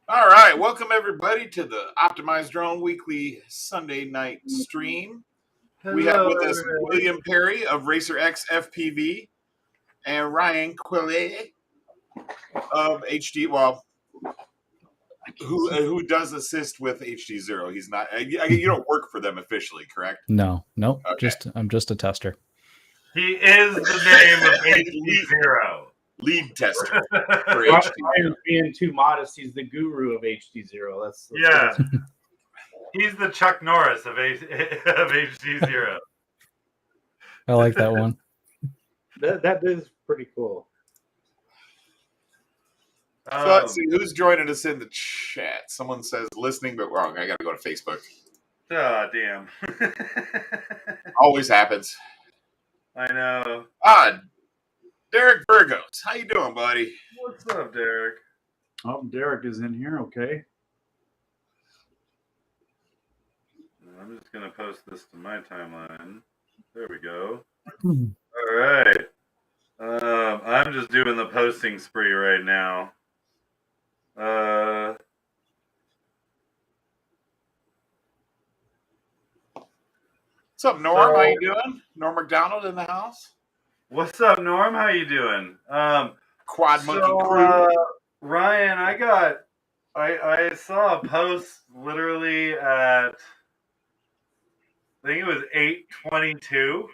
All right, welcome everybody to the Optimized Drone Weekly Sunday night stream. We have Hello, with us everybody. William Perry of Racer X FPV and Ryan Quellet of HD. Well, who does assist with HD0? He's not. You don't work for them officially, correct? No, nope. Okay. I'm just a tester. He is the name of HD0. Lead tester for Ryan HD0. is being too modest. He's the guru of HD0. That's Yeah. He's the Chuck Norris of HD0. I like that one. that is pretty cool. So let's see who's joining us in the chat. Someone says listening but wrong. I got to go to Facebook. Oh, damn. Always happens. I know. Derek Burgos. How you doing, buddy? What's up, Derek? Oh, Derek is in here. Okay. I'm just going to post this to my timeline. There we go. Hmm. All right. I'm just doing the posting spree right now. What's up, Norm? How you doing? Norm McDonald in the house. What's up, Norm? How you doing? Quad Monkey Crew. Ryan, I saw a post literally at, I think it was 8:22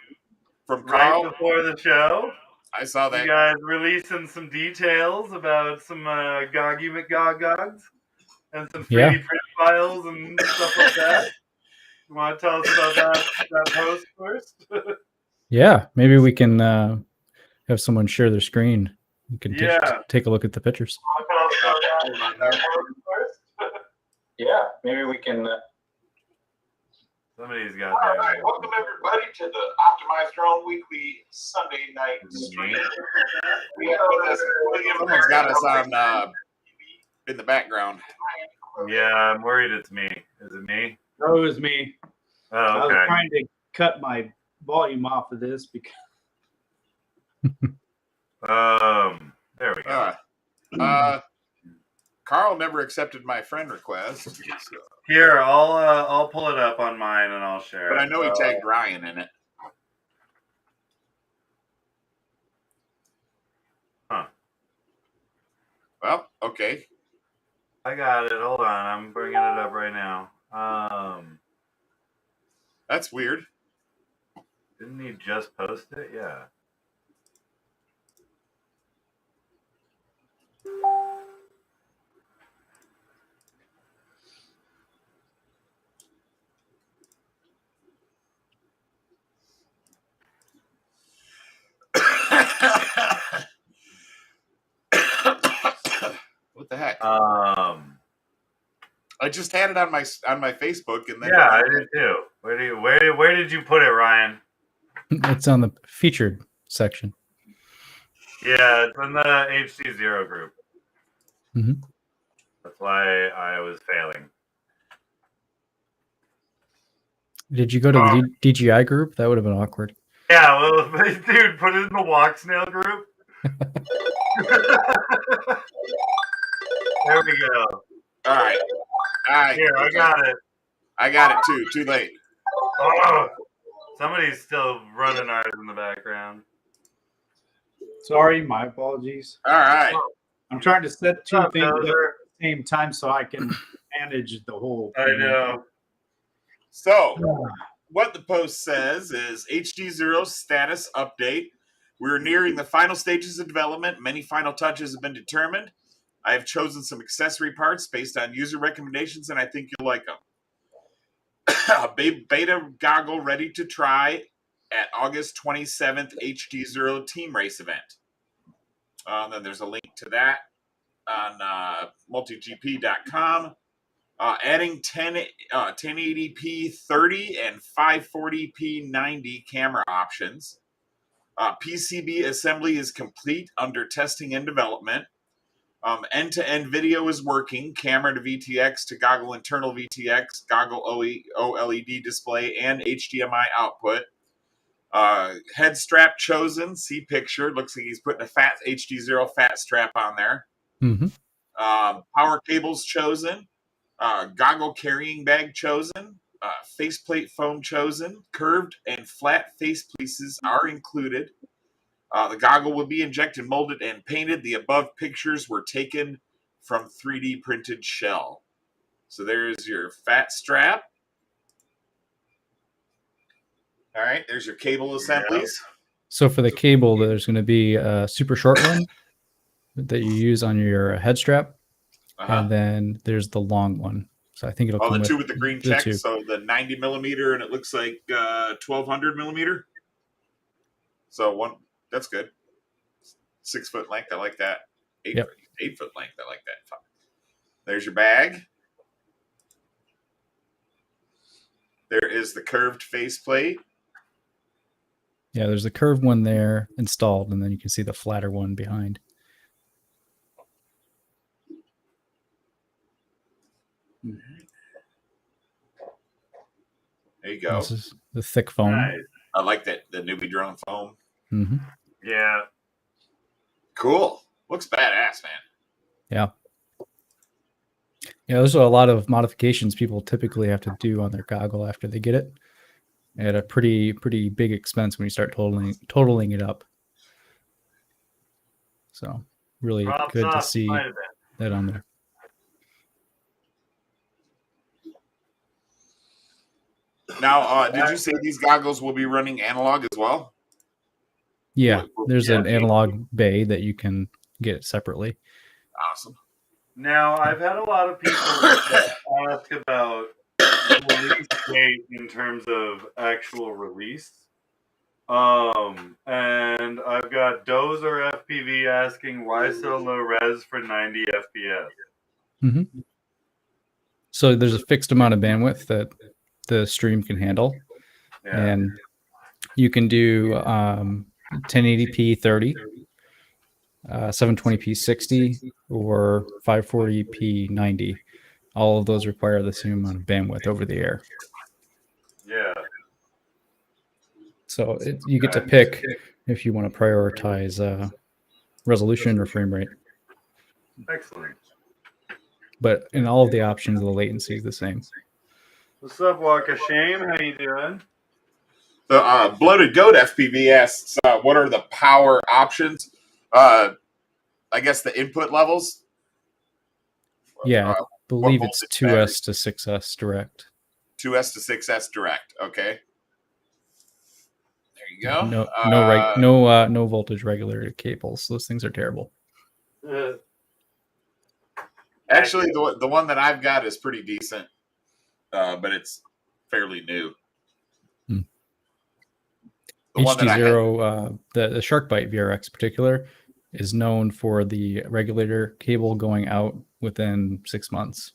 From right Carl. before the show. I saw that. You guys releasing some details about some Goggy McGoggogs and some 3D print files and stuff like that. You want to tell us about that post first? Yeah, maybe we can have someone share their screen. You can take a look at the pictures. Yeah, maybe we can. Somebody's got All right, welcome everybody to the Optimized Drone Weekly Sunday night stream. We have with us William. Someone's got us on in the background. Yeah, I'm worried it's me. Is it me? No, it was me. Oh, I okay. was trying to cut my volume off of this because. There we go. Carl never accepted my friend request. So. Here, I'll pull it up on mine and I'll share it. But I know he tagged Ryan in it. Huh. Well, okay. I got it. Hold on. I'm bringing it up right now. That's weird. Didn't he just post it? Yeah. What the heck? I just had it on my Facebook, and then I did too. Where did you put it, Ryan? It's on the featured section. Yeah, it's in the HD0 group. Mm-hmm. That's why I was failing. Did you go to the DGI group? That would have been awkward. Yeah, well, dude, put it in the walk snail group. There we go. All right. Here, I got it. I got it too. Too late. Oh, somebody's still running ours in the background. Sorry, my apologies. All right. I'm trying to set two things up at the same time so I can manage the whole thing. I know. So, what the post says is HD0 status update. We're nearing the final stages of development. Many final touches have been determined. I have chosen some accessory parts based on user recommendations, and I think you'll like them. A beta goggle ready to try at August 27th HD0 team race event. Then there's a link to that on multigp.com. Adding 1080p 30 and 540p 90 camera options. PCB assembly is complete under testing and development. End-to-end video is working. Camera to VTX to goggle internal VTX, goggle OLED display, and HDMI output. Head strap chosen. See picture. Looks like he's putting a fat HD0 fat strap on there. Mm-hmm. Power cables chosen. Goggle carrying bag chosen. Faceplate foam chosen. Curved and flat face pieces are included. The goggle will be injected, molded, and painted. The above pictures were taken from 3D printed shell. So there's your fat strap. All right, there's your cable assemblies. So for the cable, there's going to be a super short one that you use on your head strap, and then there's the long one. So I think it'll come the two with the green check. So the 90 millimeter, and it looks like 1200 millimeter. So one, that's good. 6 foot length, I like that. 8 foot length, I like that. There's your bag. There is the curved faceplate. Yeah, there's a curved one there installed, and then you can see the flatter one behind. There you go. This is the thick foam. Nice. I like that, the newbie drone foam. Mm-hmm. Yeah. Cool. Looks badass, man. Yeah. Yeah, those are a lot of modifications people typically have to do on their goggle after they get it. At a pretty big expense when you start totaling it up. So really good to see that on there. Now, did you say these goggles will be running analog as well? Yeah, there's an analog bay that you can get separately. Awesome. Now, I've had a lot of people ask about release date in terms of actual release. And I've got Dozer FPV asking why so low res for 90 FPS. Mm-hmm. So there's a fixed amount of bandwidth that the stream can handle, and you can do 1080p 30, 720p 60, or 540p 90. All of those require the same amount of bandwidth over the air. Yeah. So you get to pick if you want to prioritize resolution or frame rate. Excellent. But in all of the options, the latency is the same. What's up, Walk of Shame? How you doing? The Bloated Goat FPV asks, what are the power options? I guess the input levels? Yeah, I believe it's 2S to 6S direct. 2S to 6S direct, okay. There you go. No voltage regulator cables. Those things are terrible. Actually, the one that I've got is pretty decent, but it's fairly new. HD0, the Sharkbite VRX in particular, is known for the regulator cable going out within 6 months.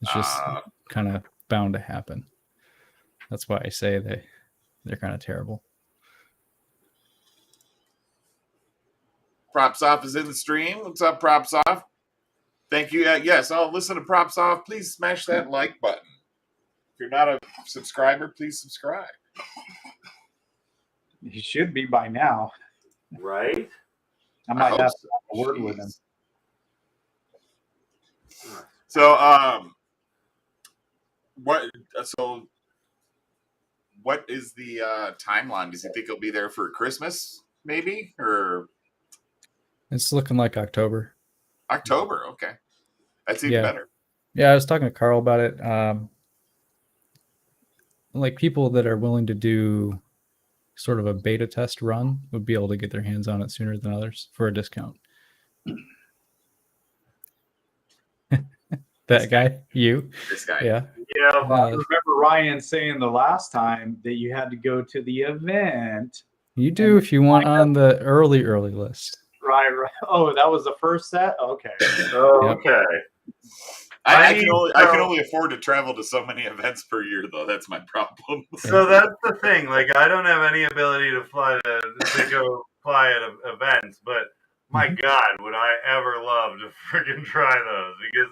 It's just kind of bound to happen. That's why I say they're kind of terrible. Props Off is in the stream. What's up, Props Off? Thank you. Yes, I'll listen to Props Off. Please smash that like button. If you're not a subscriber, please subscribe. He should be by now. Right? I might have to have a word with him. So, what is the timeline? Does he think he'll be there for Christmas, maybe? Or it's looking like October. October, okay. That's even better. Yeah, I was talking to Carl about it. Like people that are willing to do sort of a beta test run would be able to get their hands on it sooner than others for a discount. That guy? You? This guy. Yeah. Yeah, I remember Ryan saying the last time that you had to go to the event. You do if you want on the early list. Right. Oh, that was the first set? Okay. Okay. I can only afford to travel to so many events per year, though. That's my problem. So that's the thing. Like, I don't have any ability to go fly at events, but my God, would I ever love to freaking try those? Because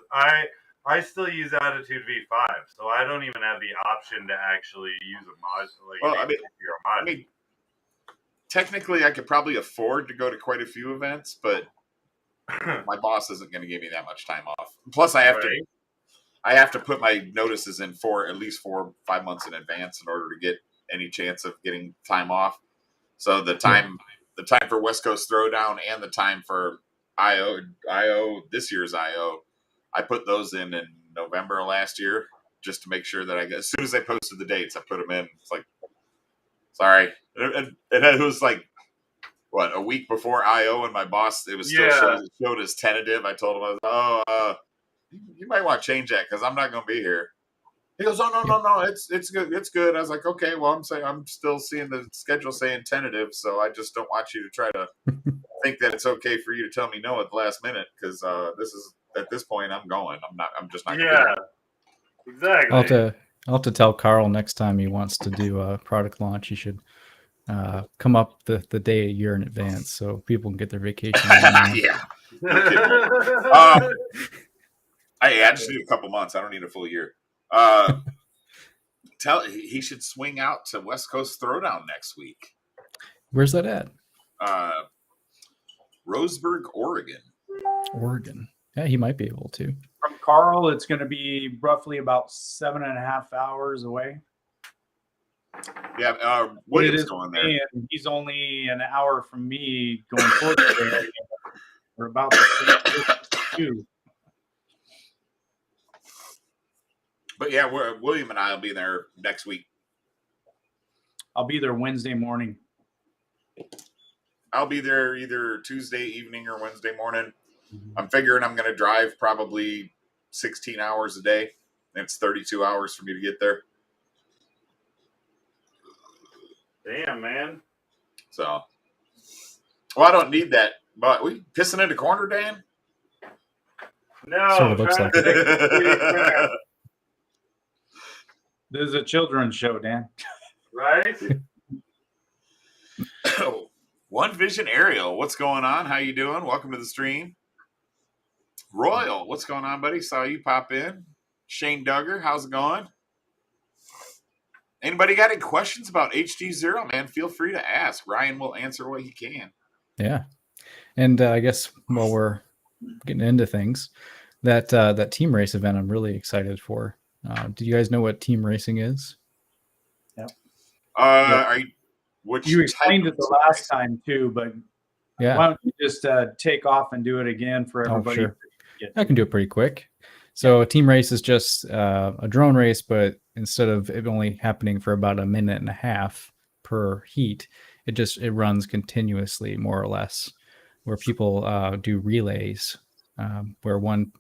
I still use Attitude V5, so I don't even have the option to actually use a mod. I mean, technically, I could probably afford to go to quite a few events, but my boss isn't going to give me that much time off. Plus, I have to put my notices in for at least 4 or 5 months in advance in order to get any chance of getting time off. So the time for West Coast Throwdown and the time for IO this year's IO, I put those in November of last year just to make sure that as soon as I posted the dates, I put them in. It's like, sorry, and it was like what, a week before IO, and my boss, it was still showed as tentative. I told him, you might want to change that because I'm not going to be here. He goes, oh no, it's good, it's good. I was like, okay, well, I'm still seeing the schedule saying tentative, so I just don't want you to try to think that it's okay for you to tell me no at the last minute because this is at this point I'm going. I'm just not. Yeah, exactly. I'll have to tell Carl next time he wants to do a product launch. He should come up the day a year in advance so people can get their vacation. Yeah. I just need a couple months. I don't need a full year. He should swing out to West Coast Throwdown next week. Where's that at? Roseburg, Oregon. Yeah, he might be able to. From Carl, it's going to be roughly about 7.5 hours away. Yeah, William's going there. And he's only an hour from me going towards there. We're about the same too. But yeah, William and I will be there next week. I'll be there Wednesday morning. I'll be there either Tuesday evening or Wednesday morning. I'm figuring I'm going to drive probably 16 hours a day. It's 32 hours for me to get there. Damn, man. So, well, I don't need that. But we pissing in the corner, Dan? No. So it looks like it. This is a children's show, Dan. Right? One Vision Ariel, what's going on? How you doing? Welcome to the stream. Royal, what's going on, buddy? Saw you pop in. Shane Duggar, how's it going? Anybody got any questions about HD0, man? Feel free to ask. Ryan will answer what he can. Yeah. And I guess while we're getting into things, that team race event I'm really excited for. Do you guys know what team racing is? Yep. You explained it the last time too, but yeah, why don't you just take off and do it again for everybody? Oh, sure. I can do it pretty quick. So a team race is just a drone race, but instead of it only happening for about 1.5 minutes per heat, it runs continuously, more or less, where people do relays, where one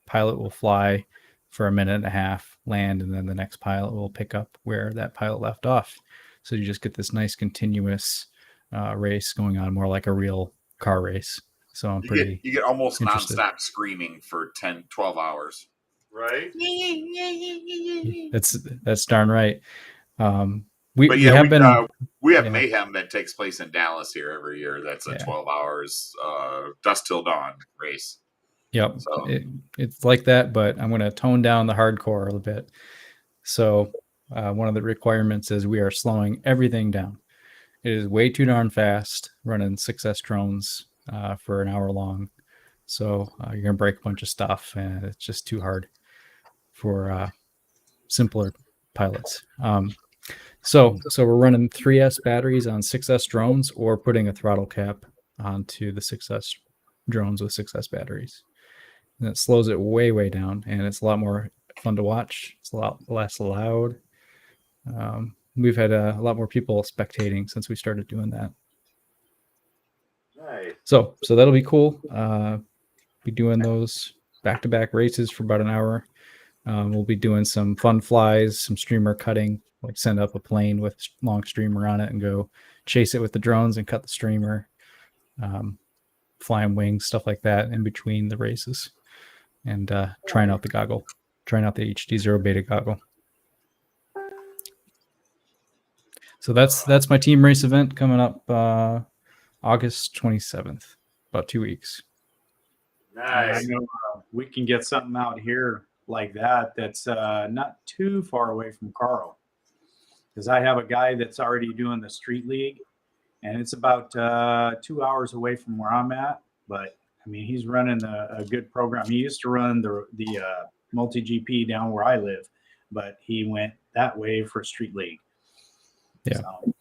pilot will fly for 1.5 minutes, land, and then the next pilot will pick up where that pilot left off. So you just get this nice continuous race going on, more like a real car race. So I'm you get almost interested. nonstop screaming for 10, 12 hours. Right? That's darn right. We have Mayhem that takes place in Dallas here every year. That's a 12 hours dusk till dawn race. Yep. So. It's like that, but I'm going to tone down the hardcore a little bit. So one of the requirements is we are slowing everything down. It is way too darn fast running 6S drones for an hour long. So you're going to break a bunch of stuff, and it's just too hard for simpler pilots. So we're running 3S batteries on 6S drones or putting a throttle cap onto the 6S drones with 6S batteries. And it slows it way, way down, and it's a lot more fun to watch. It's a lot less loud. We've had a lot more people spectating since we started doing that. Nice. So that'll be cool. Be doing those back-to-back races for about an hour. We'll be doing some fun flies, some streamer cutting, like send up a plane with long streamer on it and go chase it with the drones and cut the streamer, flying wings, stuff like that in between the races, and trying out the HD0 beta goggle. So that's my team race event coming up August 27th, about 2 weeks. Nice. I know we can get something out here like that's not too far away from Carl, because I have a guy that's already doing the street league, and it's about 2 hours away from where I'm at, but I mean, he's running a good program. He used to run the multi GP down where I live, but he went that way for Street League. Yeah. So,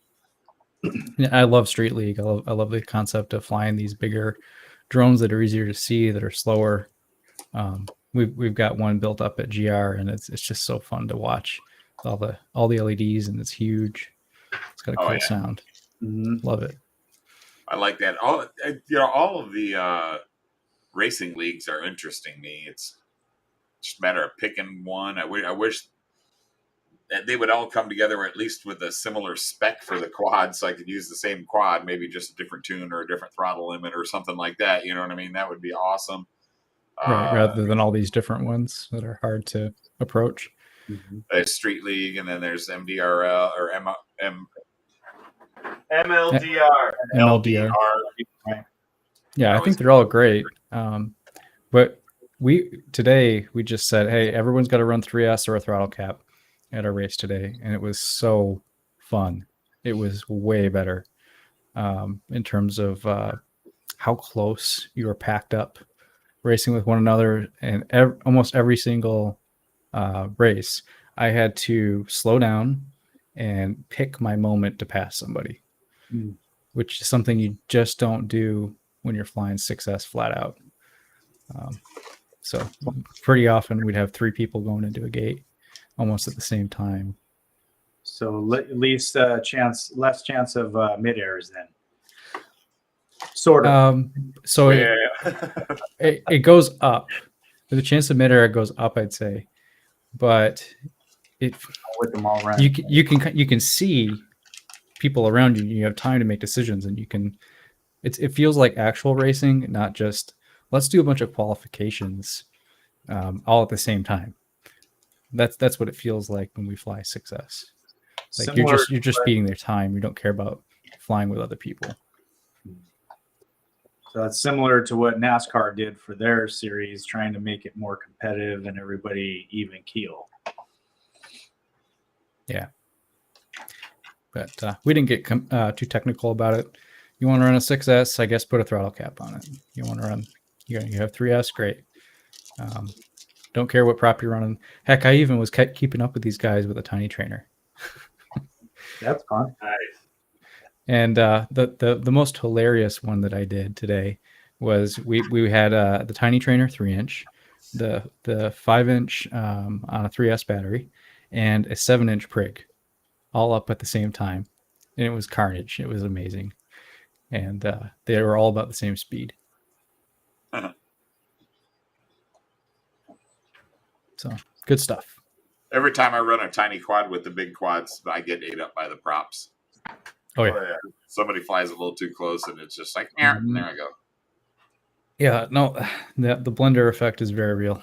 Yeah, I love Street League. I love the concept of flying these bigger drones that are easier to see, that are slower. We've got one built up at GR, and it's just so fun to watch. All the LEDs, and it's huge. It's got a cool sound. mhm. Love it. I like that. All of the racing leagues are interesting to me. It's just a matter of picking one. I wish that they would all come together, or at least with a similar spec for the quad, so I could use the same quad, maybe just a different tune or a different throttle limit or something like that. You know what I mean? That would be awesome. Right, rather than all these different ones that are hard to approach. There's Street League, and then there's MDRL or MLDR. MLDR. Right. Yeah, I think they're all great. But today we just said, hey, everyone's got to run 3S or a throttle cap at our race today, and it was so fun. It was way better in terms of how close you were packed up racing with one another, and almost every single race I had to slow down and pick my moment to pass somebody, which is something you just don't do when you're flying 6S flat out. So pretty often we'd have 3 people going into a gate almost at the same time. So at least less chance of mid-airs then. Sort of. So it goes up. The chance of mid-air goes up, I'd say, but with them all around. You can see people around you. You have time to make decisions, and you can. It feels like actual racing, not just let's do a bunch of qualifications all at the same time. That's what it feels like when we fly 6S. Like you're just beating their time. You don't care about flying with other people. So that's similar to what NASCAR did for their series, trying to make it more competitive and everybody even keel. Yeah. But we didn't get too technical about it. You want to run a 6S, I guess put a throttle cap on it. You want to run, you have 3S, great. Don't care what prop you're running. Heck, I even was keeping up with these guys with a tiny trainer. That's fun. Nice. And the most hilarious one that I did today was we had the tiny trainer 3-inch, the 5-inch on a 3S battery, and a 7-inch prig, all up at the same time, and it was carnage. It was amazing, and they were all about the same speed. So good stuff. Every time I run a tiny quad with the big quads, I get ate up by the props. Oh yeah. Somebody flies a little too close, and it's just like, there I go. Yeah, no, the blender effect is very real.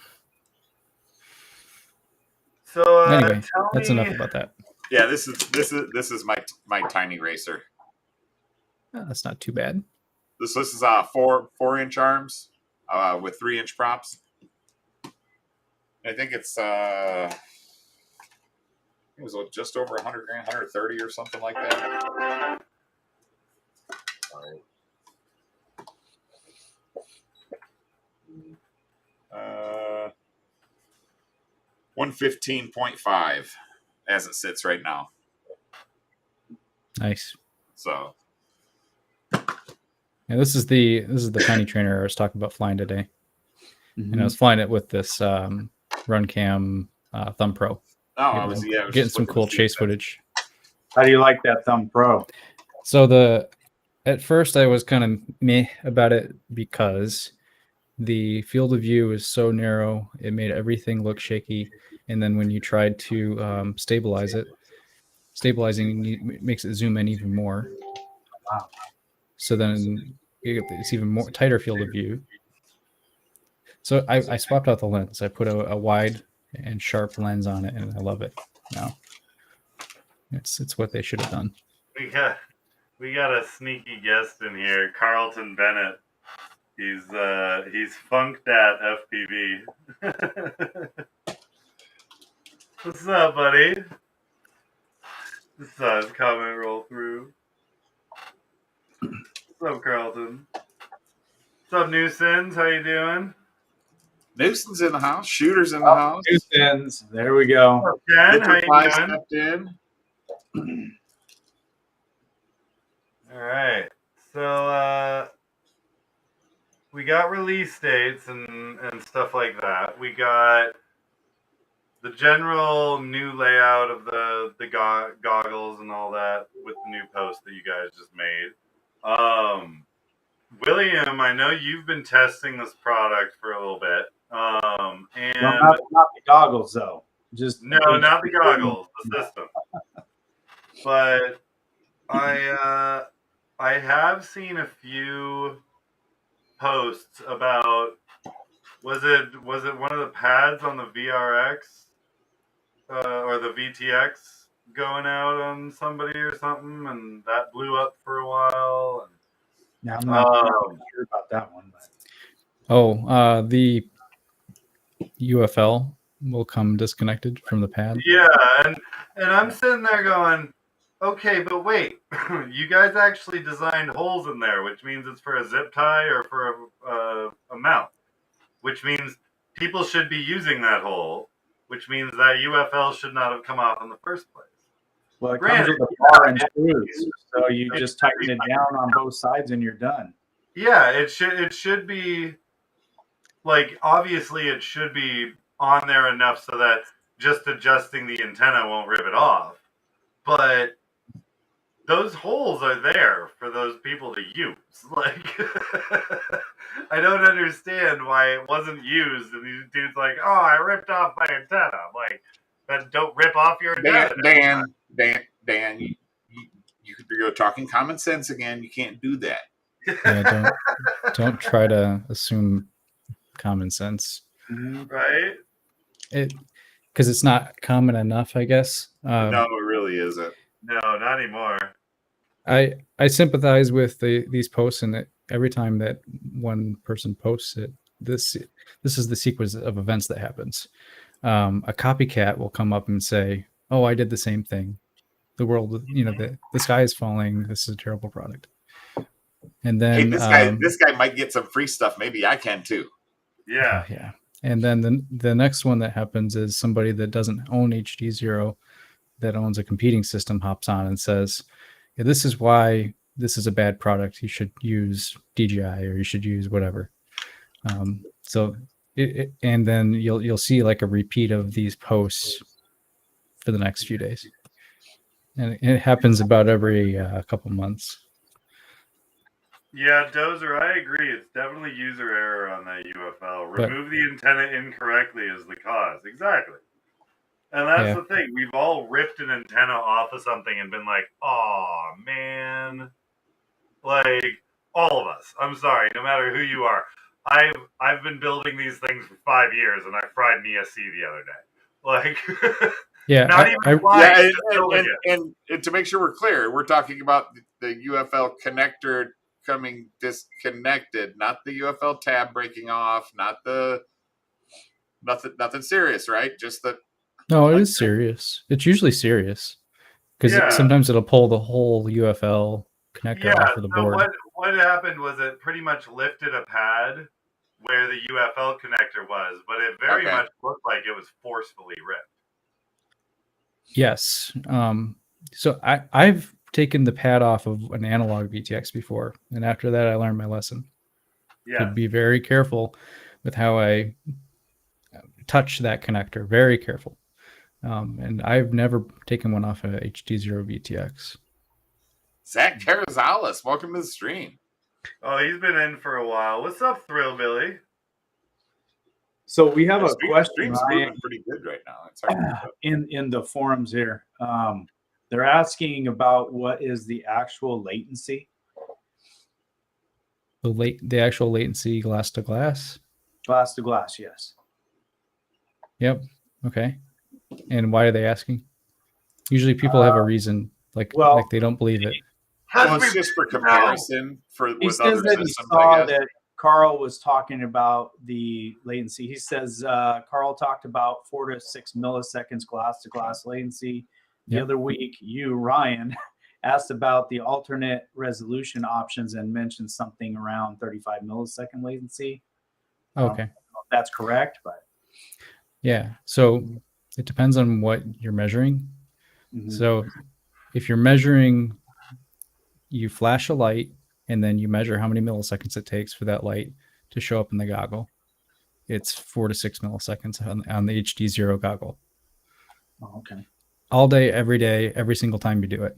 So anyway, that's enough about that. Yeah, this is my tiny racer. That's not too bad. This is 4-inch arms with 3-inch props. I think it was just over 100 grand, 130 or something like that. Uh, 115.5 as it sits right now. Nice. So, yeah, this is the tiny trainer I was talking about flying today, and I was flying it with this Run Cam Thumb Pro. I was getting some cool chase footage. How do you like that Thumb Pro? So at first I was kind of meh about it because the field of view is so narrow. It made everything look shaky. And then when you tried to stabilize it, stabilizing makes it zoom in even more. Wow. So then it's even more tighter field of view. So I swapped out the lens. I put a wide and sharp lens on it, and I love it now. It's what they should have done. We got a sneaky guest in here, Carlton Bennett. He's funked at FPV. What's up, buddy? Just saw his comment roll through. What's up, Carlton? What's up, up, Nuisance? How you doing? Newson's in the house. Shooter's in the house. Houston's. There we go. Ken, how you Fly doing? stepped in. All right. So we got release dates and stuff like that. We got the general new layout of the goggles and all that with the new post that you guys just made. William, I know you've been testing this product for a little bit. And Well, not the goggles though. Just no, not the goggles, the system. But I have seen a few posts about was it one of the pads on the VRX or the VTX going out on somebody or something, and that blew up for a while. Yeah, I'm not sure about that one. But. The UFL will come disconnected from the pad. Yeah, and I'm sitting there going, okay, but wait, you guys actually designed holes in there, which means it's for a zip tie or for a mount, which means people should be using that hole, which means that UFL should not have come off in the first place. Well, it comes with a bar and screws, so you just tighten it down on both sides and you're done. Yeah, it should be like, obviously it should be on there enough so that just adjusting the antenna won't rip it off. But those holes are there for those people to use. Like, I don't understand why it wasn't used. And these dudes like, oh, I ripped off my antenna. I'm like, then don't rip off your antenna. Dan, you're talking common sense again. You can't do that. Yeah, don't try to assume common sense. Right? Because it's not common enough, I guess. No, it really isn't. No, not anymore. I sympathize with these posts, and every time that one person posts it, this is the sequence of events that happens. A copycat will come up and say, "Oh, I did the same thing. The world, the sky is falling. This is a terrible product." And then hey, this guy might get some free stuff. Maybe I can too. Yeah. Yeah. And then the next one that happens is somebody that doesn't own HD0, that owns a competing system, hops on and says, yeah, this is why this is a bad product. You should use DJI or you should use whatever. And then you'll see like a repeat of these posts for the next few days. And it happens about every couple months. Yeah, Dozer, I agree. It's definitely user error on that UFL. Remove the antenna incorrectly is the cause. Exactly. And that's the thing. We've all ripped an antenna off of something and been like, oh, man. Like, all of us. I'm sorry, no matter who you are. I've been building these things for 5 years, and I fried an ESC the other day. Like, yeah, not even flying, and to make sure we're clear, we're talking about the UFL connector coming disconnected, not the UFL tab breaking off, not the nothing serious, right? Just the no, it is serious. It's usually serious because sometimes it'll pull the whole UFL connector off of the board. What happened was it pretty much lifted a pad where the UFL connector was, but it very much looked like it was forcefully ripped. Yes. So I've taken the pad off of an analog VTX before, and after that I learned my lesson. Yeah. To be very careful with how I touch that connector. Very careful. And I've never taken one off a HD0 VTX. Zach Carazales, welcome to the stream. Oh, he's been in for a while. What's up, Thrill Billy? So we have a question. Stream's moving pretty good right now. It's hard in the forums here. They're asking about what is the actual latency. The actual latency glass to glass? Glass to glass, yes. Yep. Okay. And why are they asking? Usually people have a reason, like they don't believe it. Well, it's just for comparison he says that he saw that Carl was talking about the latency. He says Carl talked about 4 to 6 milliseconds glass to glass latency. The other week, you, Ryan, asked about the alternate resolution options and mentioned something around 35 millisecond latency. Okay. If that's correct, but Yeah. So it depends on what you're measuring. So if you're measuring, you flash a light and then you measure how many milliseconds it takes for that light to show up in the goggle. It's 4 to 6 milliseconds on the HD0 goggle. Oh, okay. All day, every single time you do it.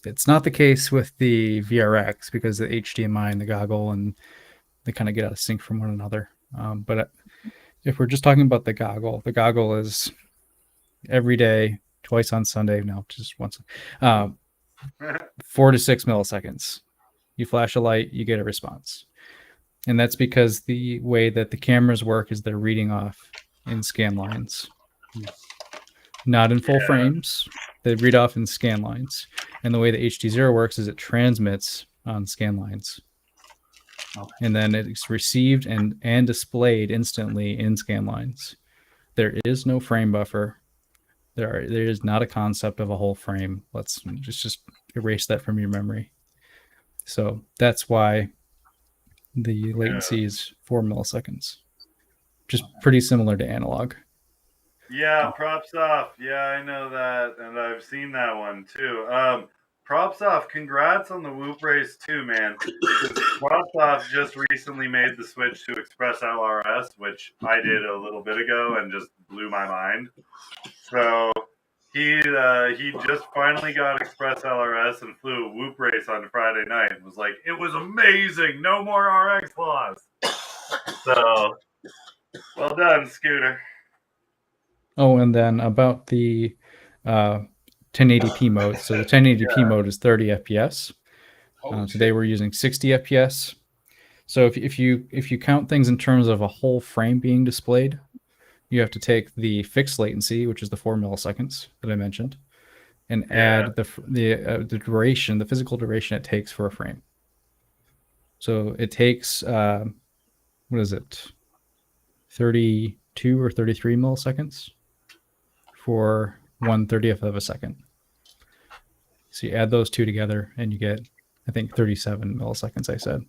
It's not the case with the VRX because the HDMI and the goggle, and they kind of get out of sync from one another. But if we're just talking about the goggle is every day, twice on Sunday. No, just once. 4 to 6 milliseconds. You flash a light, you get a response. And that's because the way that the cameras work is they're reading off in scan lines. Not in full frames. They read off in scan lines. And the way the HD0 works is it transmits on scan lines. Okay. And then it's received and displayed instantly in scan lines. There is no frame buffer. There is not a concept of a whole frame. Let's just erase that from your memory. So that's why the latency is 4 milliseconds. Just pretty similar to analog. Yeah, props off. Yeah, I know that, and I've seen that one too. Props off. Congrats on the Whoop race too, man. Props off just recently made the switch to Express LRS, which I did a little bit ago and just blew my mind. So he just finally got Express LRS and flew a Whoop race on Friday night and was like, it was amazing. No more RX flaws. So well done, Scooter. Oh, and then about the 1080p mode. So the 1080p mode is 30 FPS. Today we're using 60 FPS. So if you count things in terms of a whole frame being displayed, you have to take the fixed latency, which is the 4 milliseconds that I mentioned, and add the duration, the physical duration it takes for a frame. So it takes what is it, 32 or 33 milliseconds for 1/30th of a second. So you add those two together and you get, I think, 37 milliseconds, I said,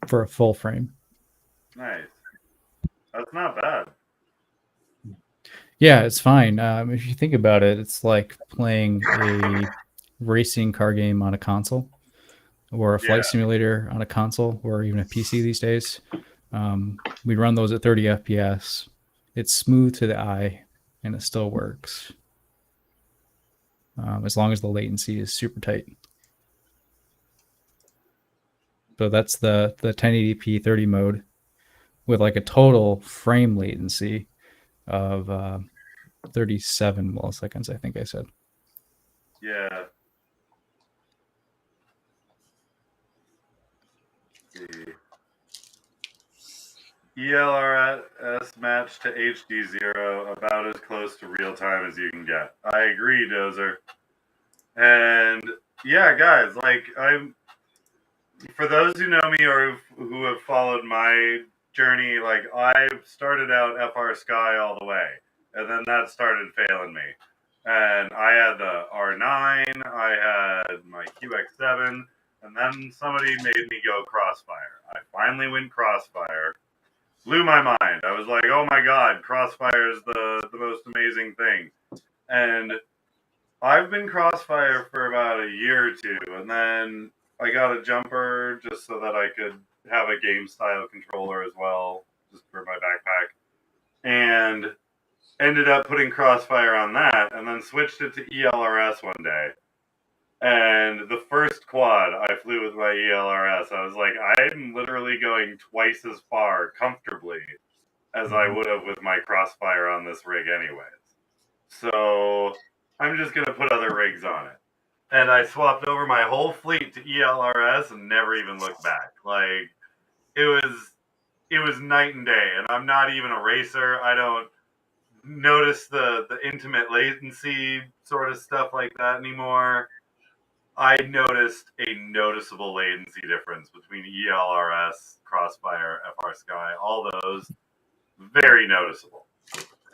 for a full frame. Nice. That's not bad. Yeah, it's fine. If you think about it, it's like playing a racing car game on a console or a flight simulator on a console or even a PC these days. We run those at 30 FPS. It's smooth to the eye and it still works. As long as the latency is super tight. So that's the 1080p 30 mode with like a total frame latency of 37 milliseconds, I think I said. Yeah. ELRS match to HD0, about as close to real time as you can get. I agree, Dozer. And yeah, guys, like for those who know me or who have followed my journey, like I started out FR Sky all the way, and then that started failing me. And I had the R9, I had my QX7, and then somebody made me go Crossfire. I finally went Crossfire. Blew my mind. I was like, oh my god, Crossfire is the most amazing thing. And I've been Crossfire for about a year or two, and then I got a jumper just so that I could have a game style controller as well, just for my backpack. And ended up putting Crossfire on that, and then switched it to ELRS one day. And the first quad I flew with my ELRS, I was like, I'm literally going twice as far comfortably as I would have with my Crossfire on this rig anyways. So I'm just going to put other rigs on it. And I swapped over my whole fleet to ELRS and never even looked back. Like, it was night and day. And I'm not even a racer. I don't notice the intimate latency sort of stuff like that anymore. I noticed a noticeable latency difference between ELRS, Crossfire, FR Sky, all those. Very noticeable.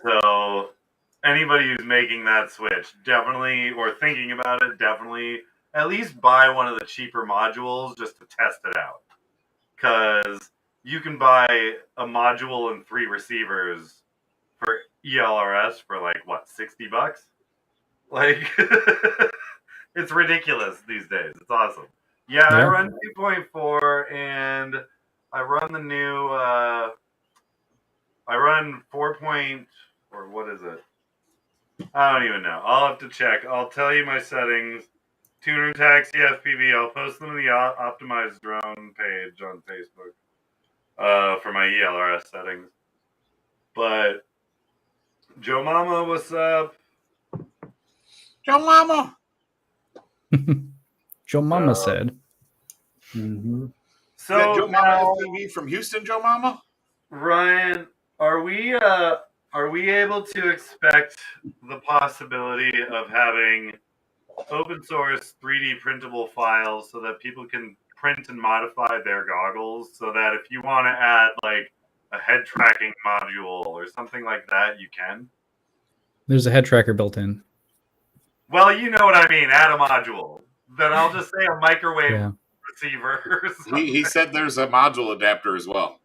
So anybody who's making that switch, definitely, or thinking about it, definitely at least buy one of the cheaper modules just to test it out. Because you can buy a module and 3 receivers for ELRS for like, what, $60? Like, it's ridiculous these days. It's awesome. Yeah, I run 2.4 and I run the new, I run 4. Or what is it? I don't even know. I'll have to check. I'll tell you my settings. Tuner Taxi FPV. I'll post them in the optimized drone page on Facebook for my ELRS settings. But Joe Mama, what's up? Joe Mama. Joe Mama said. Mm-hmm. So yeah, Joe Mama FPV from Houston. Joe Mama. Ryan, are we able to expect the possibility of having open source 3D printable files so that people can print and modify their goggles, so that if you want to add like a head tracking module or something like that, you can? There's a head tracker built in. Well, you know what I mean. Add a module. Then I'll just say a microwave receiver. Or something. He said there's a module adapter as well.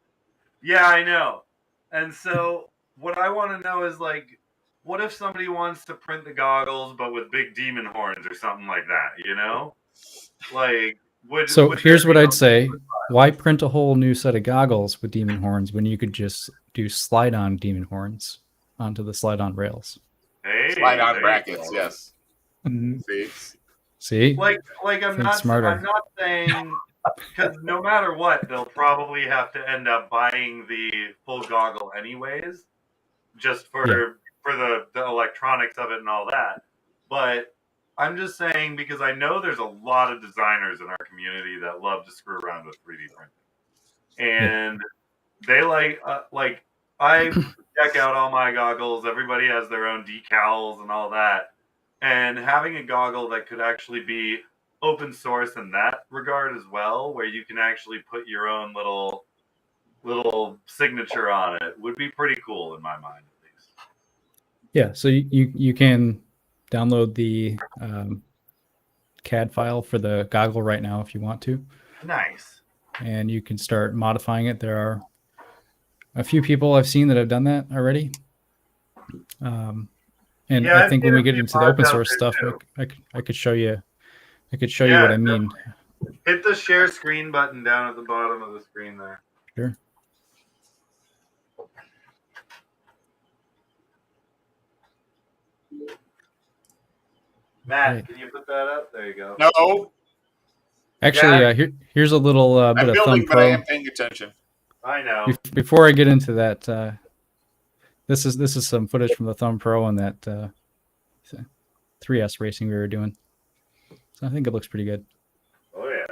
Yeah, I know. And so what I want to know is, like, what if somebody wants to print the goggles but with big demon horns or something like that, you know? Like, here's what I'd say. Why print a whole new set of goggles with demon horns when you could just do slide-on demon horns onto the slide-on rails? Hey, slide-on brackets, yes. Mm-hmm. See? Like I'm not saying, because no matter what, they'll probably have to end up buying the full goggle anyways, just for the electronics of it and all that. But I'm just saying, because I know there's a lot of designers in our community that love to screw around with 3D printing, and they like I deck out all my goggles. Everybody has their own decals and all that, and having a goggle that could actually be open source in that regard as well, where you can actually put your own little signature on it, would be pretty cool in my mind, at least. Yeah, so you can download the CAD file for the goggle right now if you want to. Nice. And you can start modifying it. There are a few people I've seen that have done that already. And I think when we get into the open source stuff, I could show you. I could show you what I mean. Hit the share screen button down at the bottom of the screen there. Sure. Matt, can you put that up? There you go. No. Actually, here's a little bit of Thumb Pro. But I am paying attention. I know. Before I get into that, this is some footage from the Thumb Pro and that 3S racing we were doing. So I think it looks pretty good. Oh yeah.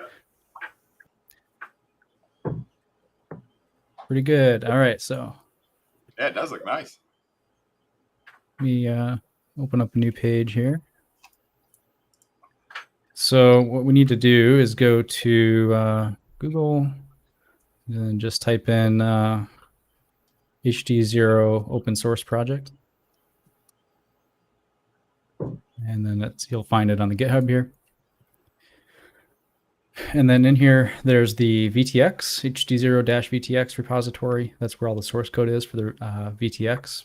Pretty good. All right, so. Yeah, it does look nice. Let me open up a new page here. So what we need to do is go to Google and just type in HD0 open source project. And then you'll find it on the GitHub here. And then in here, there's the VTX, HD0-VTX repository. That's where all the source code is for the VTX.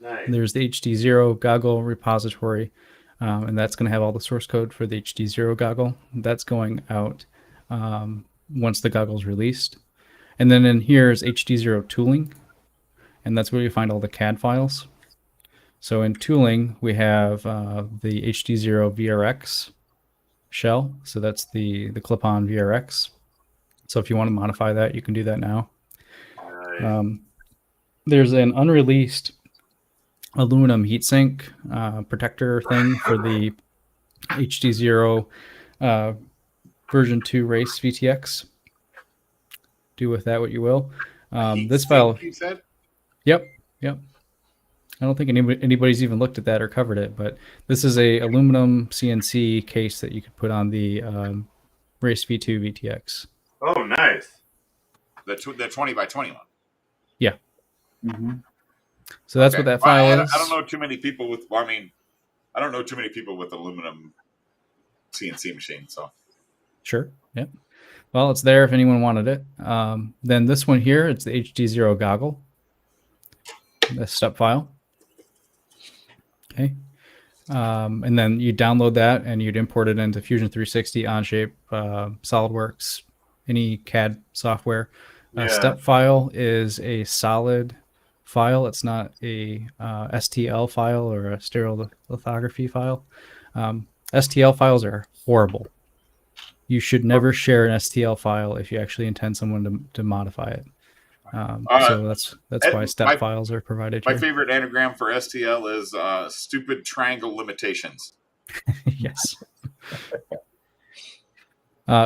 Nice. And there's the HD0 goggle repository. And that's going to have all the source code for the HD0 goggle. That's going out once the goggle's released. And then in here is HD0 tooling. And that's where you find all the CAD files. So in tooling, we have the HD0 VRX shell. So that's the clip-on VRX. So if you want to modify that, you can do that now. Nice. There's an unreleased aluminum heatsink protector thing for the HD0 version 2 race VTX. Do with that what you will. This file, you said? Yep. I don't think anybody's even looked at that or covered it, but this is a aluminum CNC case that you could put on the Race V2 VTX. Oh, nice. The 20 by 20 one. Yeah. Mm-hmm. So that's what that file is. I don't know too many people with. Well, I mean, I don't know too many people with aluminum CNC machines. So sure, yeah. Well, it's there if anyone wanted it. Then this one here, it's the HD0 goggle. The step file. Okay. And then you download that and you'd import it into Fusion 360, Onshape, SolidWorks, any CAD software. Step file is a solid file. It's not a STL file or a stereolithography file. STL files are horrible. You should never share an STL file if you actually intend someone to modify it. So that's why step files are provided here. My favorite anagram for STL is stupid triangle limitations. Yes.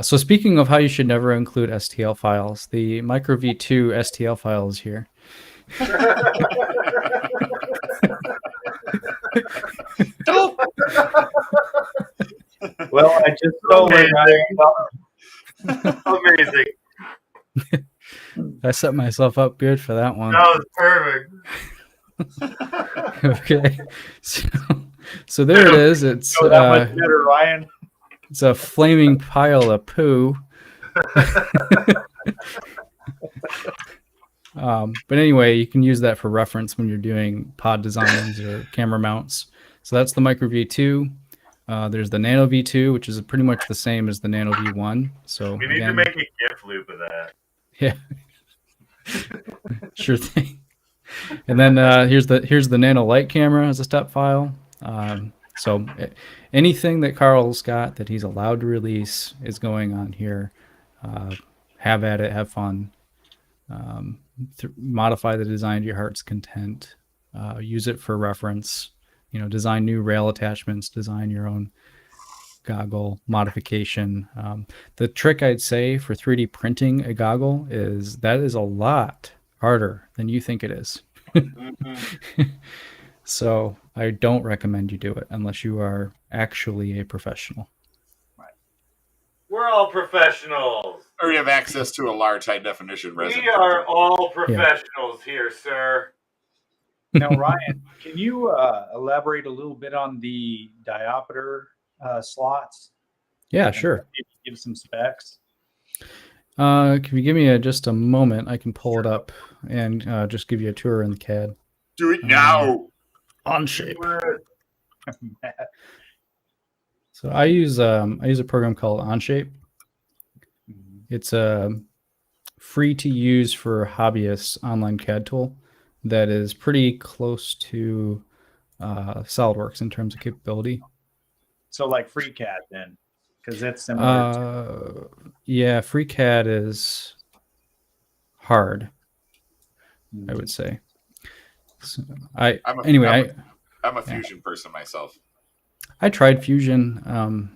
So speaking of how you should never include STL files, the Micro V2 STL file is here. Well, I just told her. Amazing. I set myself up good for that one. That was perfect. Okay. So there it is. It's that much better, Ryan. It's a flaming pile of poo. But anyway, you can use that for reference when you're doing pod designs or camera mounts. So that's the Micro V2. There's the Nano V2, which is pretty much the same as the Nano V1. So we need to make a GIF loop of that. Yeah. Sure thing. And then here's the Nano Light camera as a step file. So anything that Carl's got that he's allowed to release is going on here. Have at it, have fun. Modify the design to your heart's content. Use it for reference. Design new rail attachments, design your own goggle modification. The trick I'd say for 3D printing a goggle is that is a lot harder than you think it is. So I don't recommend you do it unless you are actually a professional. We're all professionals. Or you have access to a large high definition resin. We are all professionals here, sir. Now, Ryan, can you elaborate a little bit on the diopter slots? Yeah, sure. Give some specs. Can you give me just a moment? I can pull it up and just give you a tour in the CAD. Do it now. Onshape. So I use a program called Onshape. It's a free to use for hobbyists online CAD tool that is pretty close to SolidWorks in terms of capability. So like FreeCAD then, because that's similar. Yeah, FreeCAD is hard, I would say. So I'm a Fusion person myself. I tried Fusion.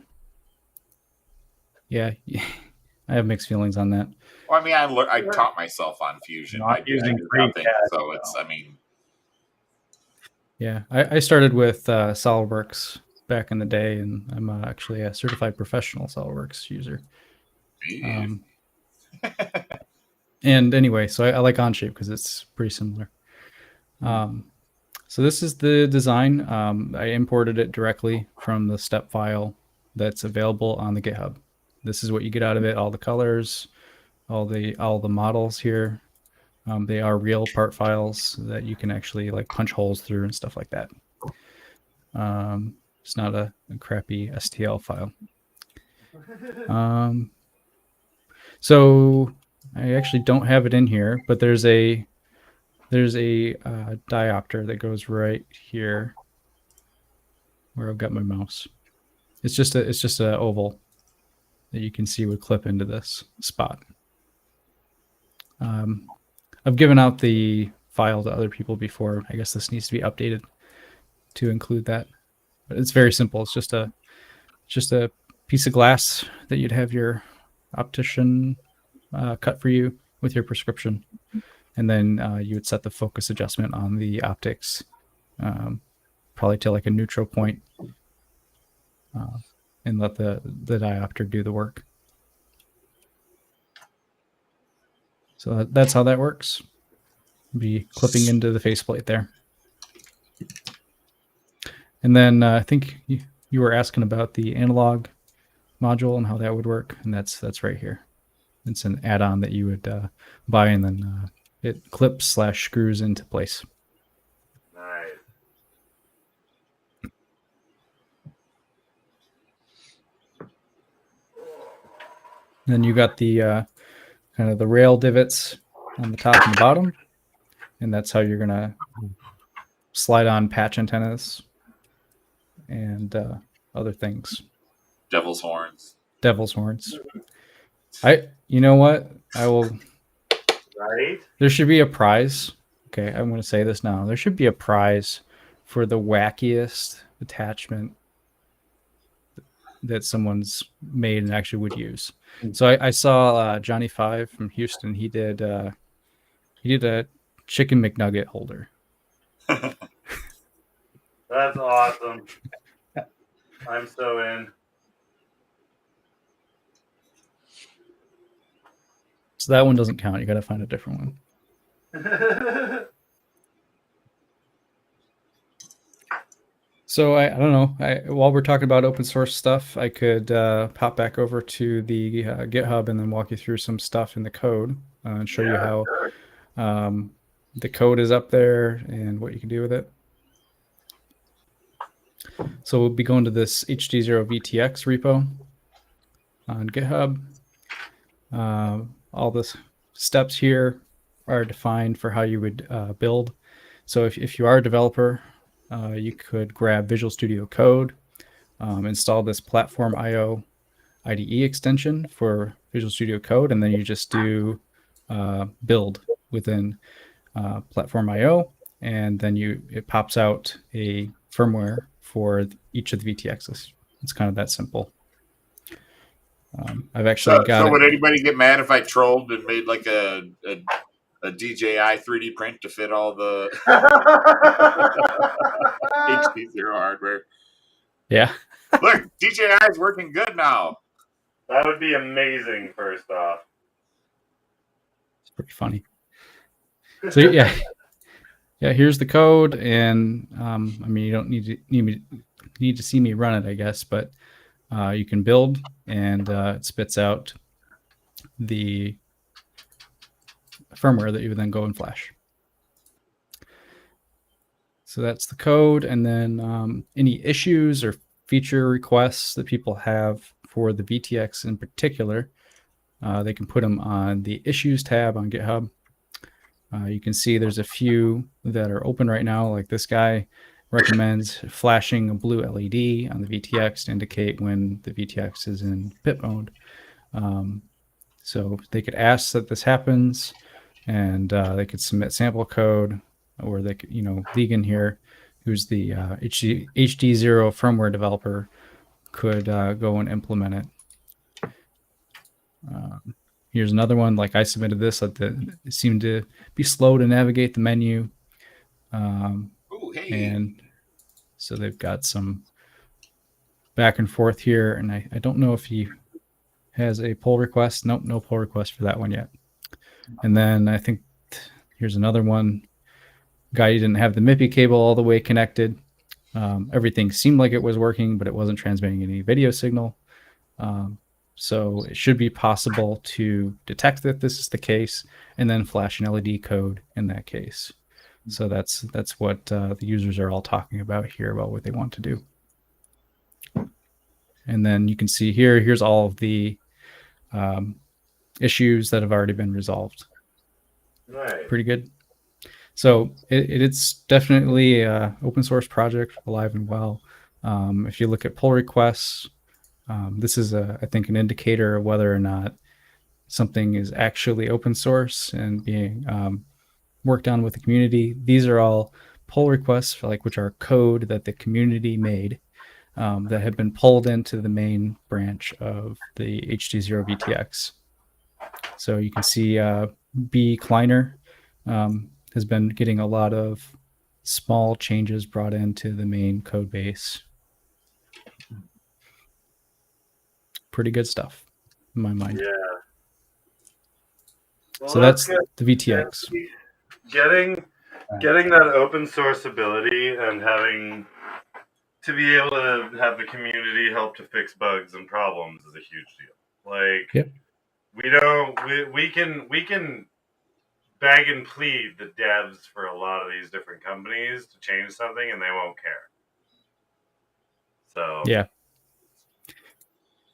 Yeah, I have mixed feelings on that. Well, I mean, I taught myself on Fusion. Not using FreeCAD, so it's. I mean, yeah, I started with SolidWorks back in the day, and I'm actually a certified professional SolidWorks user. And anyway, so I like Onshape because it's pretty similar. So this is the design. I imported it directly from the step file that's available on the GitHub. This is what you get out of it, all the colors, all the models here. They are real part files that you can actually like punch holes through and stuff like that. It's not a crappy STL file. So I actually don't have it in here, but there's a diopter that goes right here where I've got my mouse. It's just a oval that you can see would clip into this spot. I've given out the file to other people before. I guess this needs to be updated to include that. But it's very simple. It's just a piece of glass that you'd have your optician cut for you with your prescription. And then you would set the focus adjustment on the optics, probably to like a neutral point, and let the diopter do the work. So that's how that works. be clipping into the faceplate there. And then I think you were asking about the analog module and how that would work, and that's right here. It's an add-on that you would buy, and then it clips/screws into place. Nice. Then you got the kind of the rail divots on the top and the bottom, and that's how you're gonna slide on patch antennas and other things. Devil's horns. Devil's horns. You know what? I will. Right? There should be a prize. Okay, I'm going to say this now. There should be a prize for the wackiest attachment that someone's made and actually would use. So I saw Johnny Five from Houston. He did a chicken McNugget holder. That's awesome. I'm so in. So that one doesn't count. You got to find a different one. So I don't know. While we're talking about open source stuff, I could pop back over to the GitHub and then walk you through some stuff in the code and show you how the code is up there and what you can do with it. So we'll be going to this HD0VTX repo on GitHub. All the steps here are defined for how you would build. So if you are a developer, you could grab Visual Studio Code, install this Platform IO IDE extension for Visual Studio Code, and then you just do build within Platform IO, and then it pops out a firmware for each of the VTXs. It's kind of that simple. I've actually got. So would anybody get mad if I trolled and made like a DJI 3D print to fit all the HD0 hardware? Yeah. Look, DJI is working good now. That would be amazing, first off. It's pretty funny. So yeah, here's the code, and I mean, you don't need to see me run it, I guess, but you can build, and it spits out the firmware that you would then go and flash. So that's the code, and then any issues or feature requests that people have for the VTX in particular, they can put them on the Issues tab on GitHub. You can see there's a few that are open right now, like this guy recommends flashing a blue LED on the VTX to indicate when the VTX is in pit mode. So they could ask that this happens, and they could submit sample code, or they could, Vegan here, who's the HD0 firmware developer, could go and implement it. Here's another one. Like I submitted this, it seemed to be slow to navigate the menu. And so they've got some back and forth here, and I don't know if he has a pull request. Nope, no pull request for that one yet. And then I think here's another one. Guy didn't have the MIPI cable all the way connected. Everything seemed like it was working, but it wasn't transmitting any video signal. So it should be possible to detect that this is the case and then flash an LED code in that case. So that's what the users are all talking about here, about what they want to do. And then you can see here's all of the issues that have already been resolved. Right. Pretty good. So it's definitely an open source project, alive and well. If you look at pull requests, this is I think an indicator of whether or not something is actually open source and being worked on with the community. These are all pull requests, which are code that the community made that have been pulled into the main branch of the HD0 VTX. So you can see B. Kleiner has been getting a lot of small changes brought into the main code base. Pretty good stuff in my mind. Yeah. Well, So that's the VTX. getting that open source ability and having to be able to have the community help to fix bugs and problems is a huge deal. Like, Yep. we can beg and plead the devs for a lot of these different companies to change something, and they won't care. So yeah.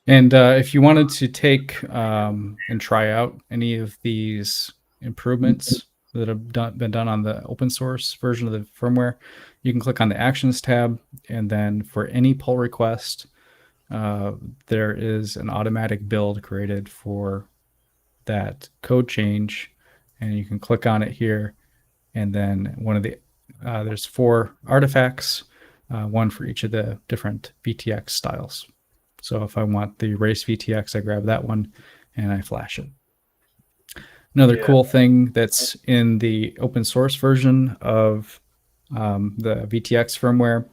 And if you wanted to take and try out any of these improvements that have been done on the open source version of the firmware, you can click on the Actions tab, and then for any pull request, there is an automatic build created for that code change, and you can click on it here, and then one of the there's 4 artifacts, one for each of the different VTX styles. So if I want the race VTX, I grab that one and I flash it. Another cool thing that's in the open source version of the VTX firmware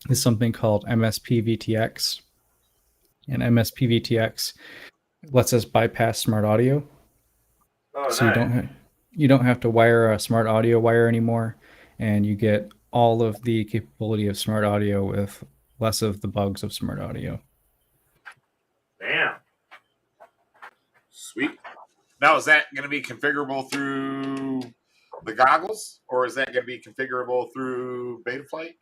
is something called MSP VTX. And MSP VTX lets us bypass smart audio. So nice. you don't have to wire a smart audio wire anymore, and you get all of the capability of smart audio with less of the bugs of smart audio. Damn. Sweet. Now, is that going to be configurable through the goggles, or is that going to be configurable through Betaflight?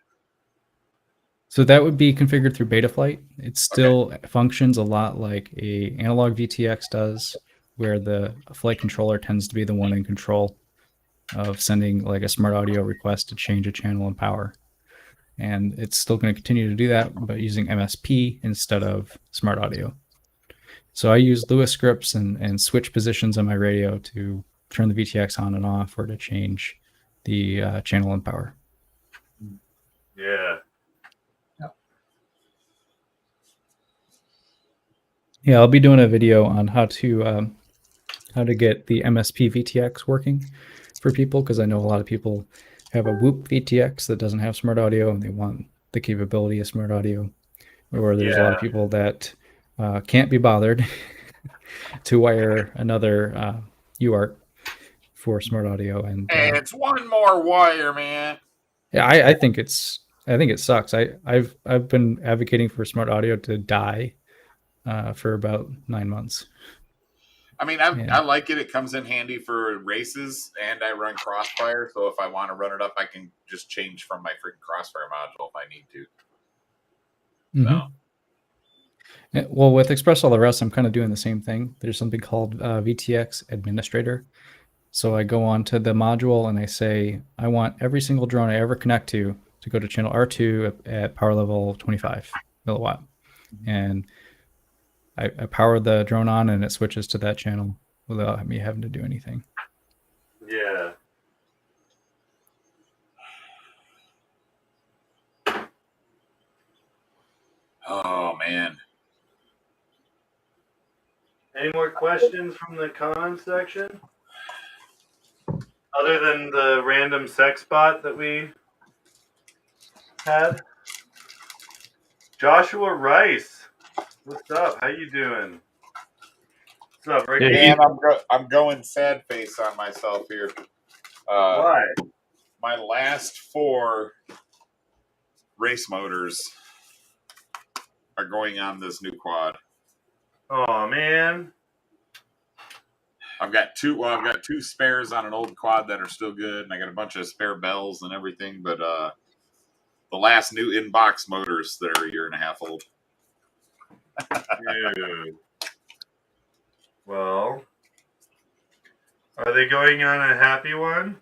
So that would be configured through Betaflight. It still functions a lot like a analog VTX does, where the flight controller tends to be the one in control of sending like a smart audio request to change a channel and power. And it's still going to continue to do that, but using MSP instead of smart audio. So I use Lewis scripts and switch positions on my radio to turn the VTX on and off, or to change the channel and power. Yeah. Yeah, I'll be doing a video on how to get the MSP VTX working for people, because I know a lot of people have a Whoop VTX that doesn't have smart audio and they want the capability of smart audio, or there's a lot of people that can't be bothered to wire another UART for smart audio. And it's one more wire, man. Yeah, I think it sucks. I've been advocating for smart audio to die for about 9 months. I mean, I like it. It comes in handy for races, and I run Crossfire. So if I want to run it up, I can just change from my freaking Crossfire module if I need to. So. Well, with Express All the Rest, I'm kind of doing the same thing. There's something called VTX Administrator. So I go on to the module and I say, I want every single drone I ever connect to go to channel R2 at power level 25 milliwatt. And I power the drone on, and it switches to that channel without me having to do anything. Yeah. Oh, man. Any more questions from the comment section? Other than the random sex bot that we had? Joshua Rice. What's up? How you doing? What's up, Ricky? Man, I'm going sad face on myself here. Why? My last 4 race motors are going on this new quad. Oh, man. I've got 2 spares on an old quad that are still good, and I got a bunch of spare bells and everything, but the last new in-box motors that are a year and a half old. Dude. Well, are they going on a happy one?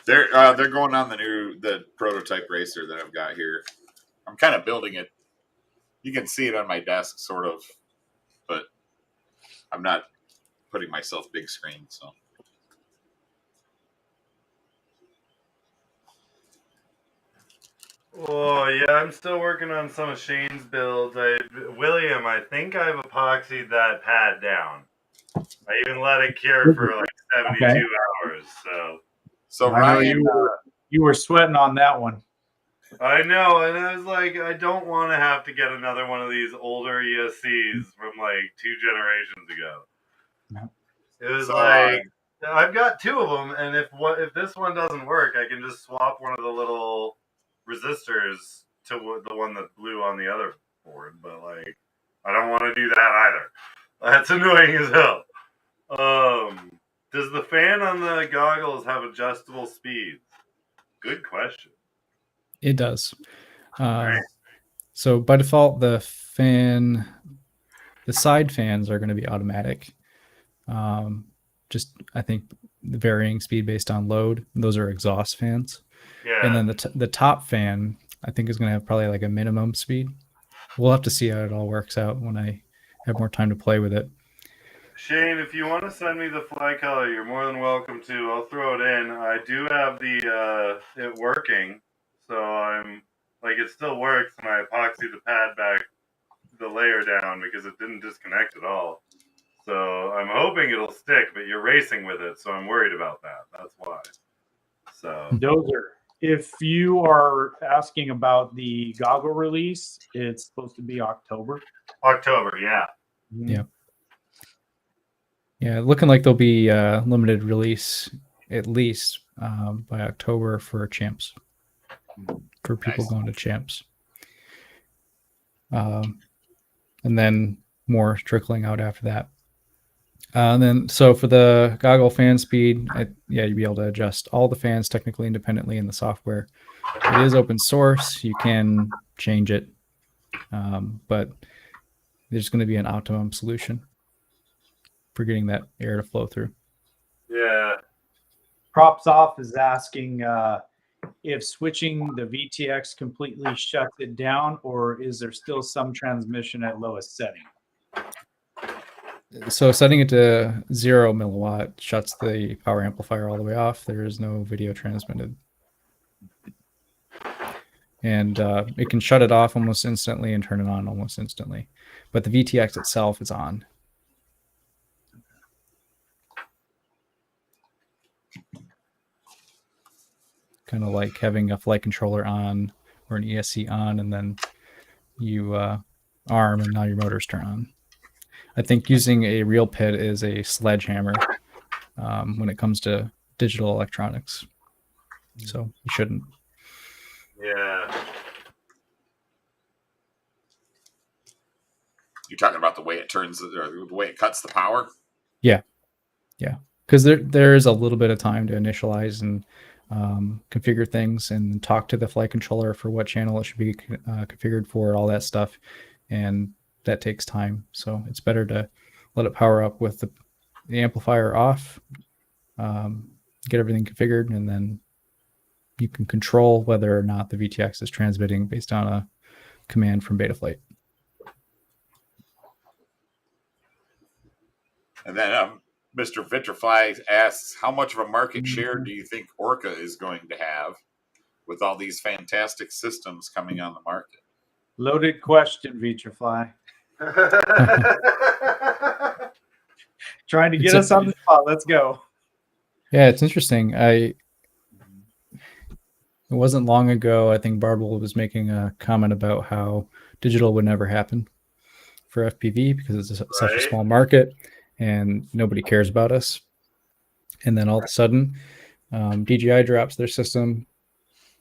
They're going on the prototype racer that I've got here. I'm kind of building it. You can see it on my desk, sort of, but I'm not putting myself big screen. So. Oh, yeah, I'm still working on some of Shane's builds. William, I think I've epoxied that pad down. I even let it cure for like 72 hours. So Ryan, you were sweating on that one. I know, and I was like, I don't want to have to get another one of these older ESCs from like 2 generations ago. No. It was I've got 2 of them, and if this one doesn't work, I can just swap one of the little resistors to the one that blew on the other board. But like, I don't want to do that either. That's annoying as hell. Does the fan on the goggles have adjustable speeds? Good question. It does. Right. So by default, the side fans are going to be automatic. Just I think the varying speed based on load. Those are exhaust fans. Yeah. And then the top fan, I think, is going to have probably like a minimum speed. We'll have to see how it all works out when I have more time to play with it. Shane, if you want to send me the fly color, you're more than welcome to. I'll throw it in. I do have it working, so I'm like, it still works, and I epoxied the pad back, the layer down, because it didn't disconnect at all. So I'm hoping it'll stick, but you're racing with it, so I'm worried about that. That's why. So Dozer, if you are asking about the goggle release, it's supposed to be October. October, yeah. Yeah. Yeah, looking like there'll be limited release at least by October for champs, for people going to champs. And then more trickling out after that. And then, so for the goggle fan speed, you'd be able to adjust all the fans technically independently in the software. It is open source. You can change it, but there's going to be an optimum solution for getting that air to flow through. Yeah. Props Off is asking if switching the VTX completely shuts it down, or is there still some transmission at lowest setting? So setting it to 0 milliwatt shuts the power amplifier all the way off. There is no video transmitted. And it can shut it off almost instantly and turn it on almost instantly. But the VTX itself is on. Kind of like having a flight controller on or an ESC on, and then you arm and now your motors turn on. I think using a real pit is a sledgehammer when it comes to digital electronics. So you shouldn't. Yeah. You're talking about the way it turns, or the way it cuts the power? Yeah. Yeah. Because there is a little bit of time to initialize and configure things and talk to the flight controller for what channel it should be configured for, all that stuff. And that takes time. So it's better to let it power up with the amplifier off, get everything configured, and then you can control whether or not the VTX is transmitting based on a command from Betaflight. And then Mr. Vitrafly asks, how much of a market share do you think Orca is going to have with all these fantastic systems coming on the market? Loaded question, Vitrafly. Trying to get us on the spot. Let's go. Yeah, it's interesting. It wasn't long ago, I think Barble was making a comment about how digital would never happen for FPV because it's such a small market and nobody cares about us. And then all of a sudden, DJI drops their system,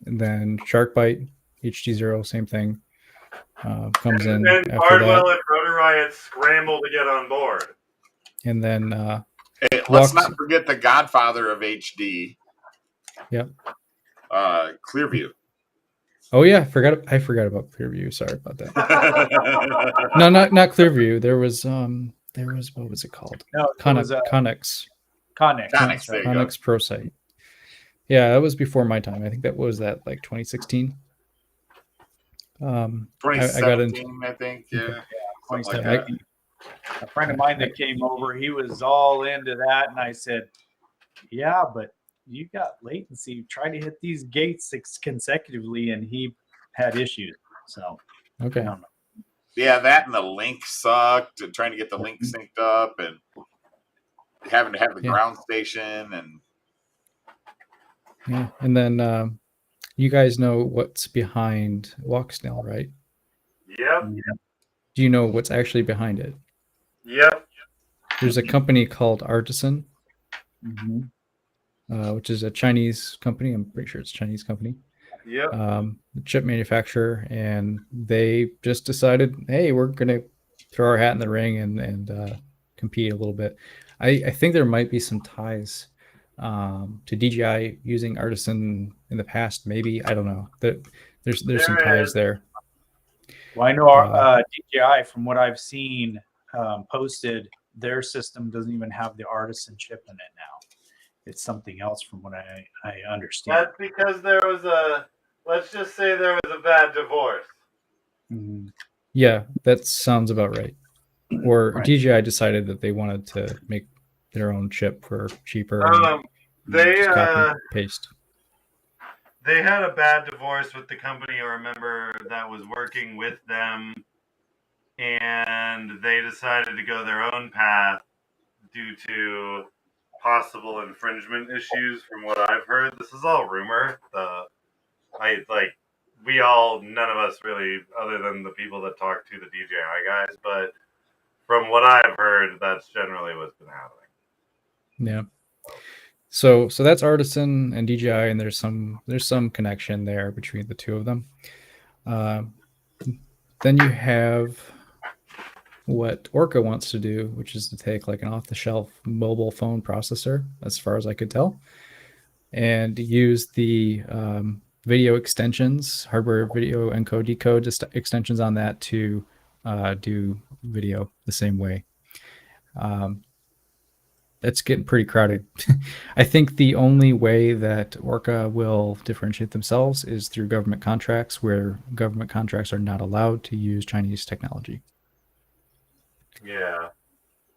and then Sharkbite, HD0, same thing, comes in. And Hardwell and Rotor Riot scramble to get on board. And then hey, let's not forget the godfather of HD. Yep. Clearview. Oh yeah, I forgot about Clearview. Sorry about that. No, not Clearview. There was what was it called? No, Connex. Connex Pro Site. Yeah, that was before my time. I think that was like 2016. 2017, I think. Yeah. Something like that. A friend of mine that came over, he was all into that, and I said, "Yeah, but you got latency. Try to hit these gates consecutively," and he had issues. So okay. I don't know. Yeah, that and the link sucked, and trying to get the link synced up, and having to have the ground station, and yeah, and then you guys know what's behind Walksnail, right? Yep. Do you know what's actually behind it? Yep. There's a company called Artisan, which is a Chinese company. I'm pretty sure it's a Chinese company. Yep. The chip manufacturer, and they just decided, hey, we're gonna throw our hat in the ring and compete a little bit. I think there might be some ties to DJI using Artisan in the past. Maybe, I don't know. There's some ties there. Well, I know DJI, from what I've seen posted, their system doesn't even have the Artisan chip in it now. It's something else, from what I understand. That's because there was let's just say there was a bad divorce. Yeah, that sounds about right. Or Right. DJI decided that they wanted to make their own chip for cheaper. They just copy and paste. They had a bad divorce with the company, I remember, that was working with them, and they decided to go their own path due to possible infringement issues. From what I've heard, this is all rumor. None of us really, other than the people that talk to the DJI guys, but from what I've heard, that's generally what's been happening. Yeah. So that's Artisan and DJI, and there's some connection there between the two of them. Then you have what Orca wants to do, which is to take like an off-the-shelf mobile phone processor, as far as I could tell, and use the video extensions, hardware video encode decode extensions on that to do video the same way. That's getting pretty crowded. I think the only way that Orca will differentiate themselves is through government contracts, where government contracts are not allowed to use Chinese technology. Yeah.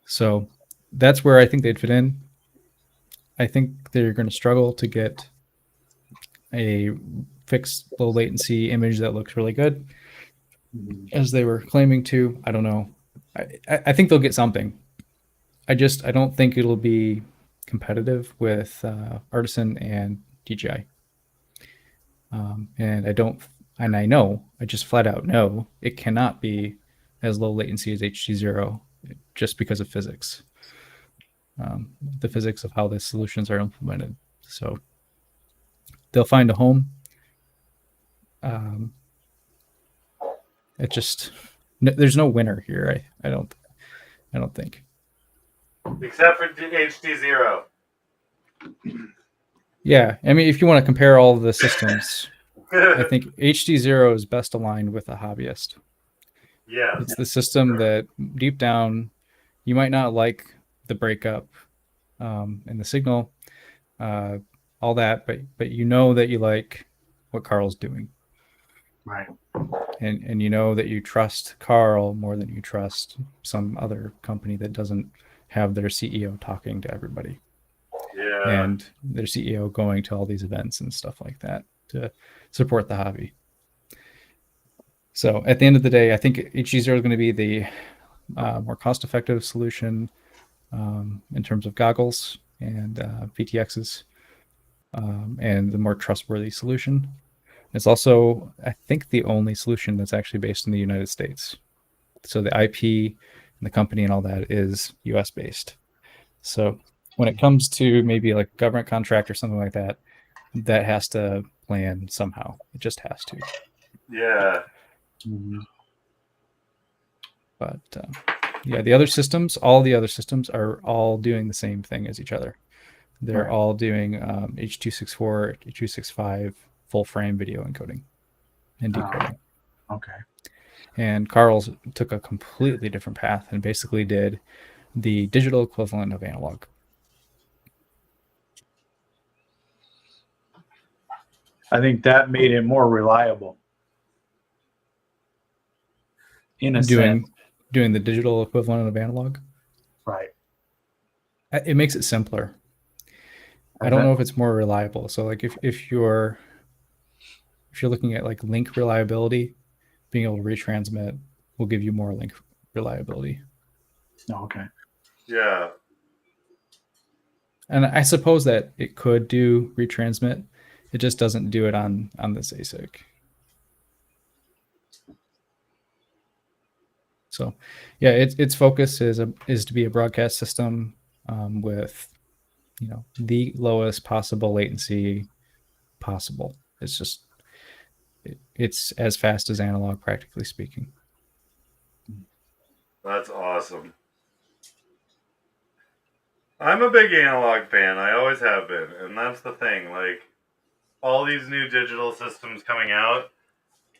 So that's where I think they'd fit in. I think they're going to struggle to get a fixed low latency image that looks really good, as they were claiming to. I don't know. I think they'll get something. I don't think it'll be competitive with Artisan and DJI. And I know, I just flat out know it cannot be as low latency as HT0 just because of physics. The physics of how the solutions are implemented. So they'll find a home. There's no winner here. I don't think. Except for HT0. Yeah, I mean, if you want to compare all of the systems, I think HT0 is best aligned with a hobbyist. Yeah. It's the system that deep down, you might not like the breakup and the signal, all that, but you know that you like what Carl's doing. Right. And you know that you trust Carl more than you trust some other company that doesn't have their CEO talking to everybody. Yeah. And their CEO going to all these events and stuff like that to support the hobby. So at the end of the day, I think HG0 is going to be the more cost-effective solution in terms of goggles and VTXs, and the more trustworthy solution. It's also, I think, the only solution that's actually based in the United States. So the IP and the company and all that is US based. So when it comes to maybe like a government contract or something like that, that has to plan somehow. It just has to. Yeah. But yeah, the other systems, all the other systems are all doing the same thing as each other. They're all doing H.264, H.265 full frame video encoding and decoding. Okay. And Carl's took a completely different path and basically did the digital equivalent of analog. I think that made it more reliable. In a sense. Doing the digital equivalent of analog. Right. It makes it simpler. I don't know if it's more reliable. So like if you're looking at like link reliability, being able to retransmit will give you more link reliability. Oh, okay. Yeah. And I suppose that it could do retransmit. It just doesn't do it on this ASIC. So yeah, its focus is to be a broadcast system with the lowest possible latency possible. It's just it's as fast as analog, practically speaking. That's awesome. I'm a big analog fan. I always have been, and that's the thing. Like all these new digital systems coming out.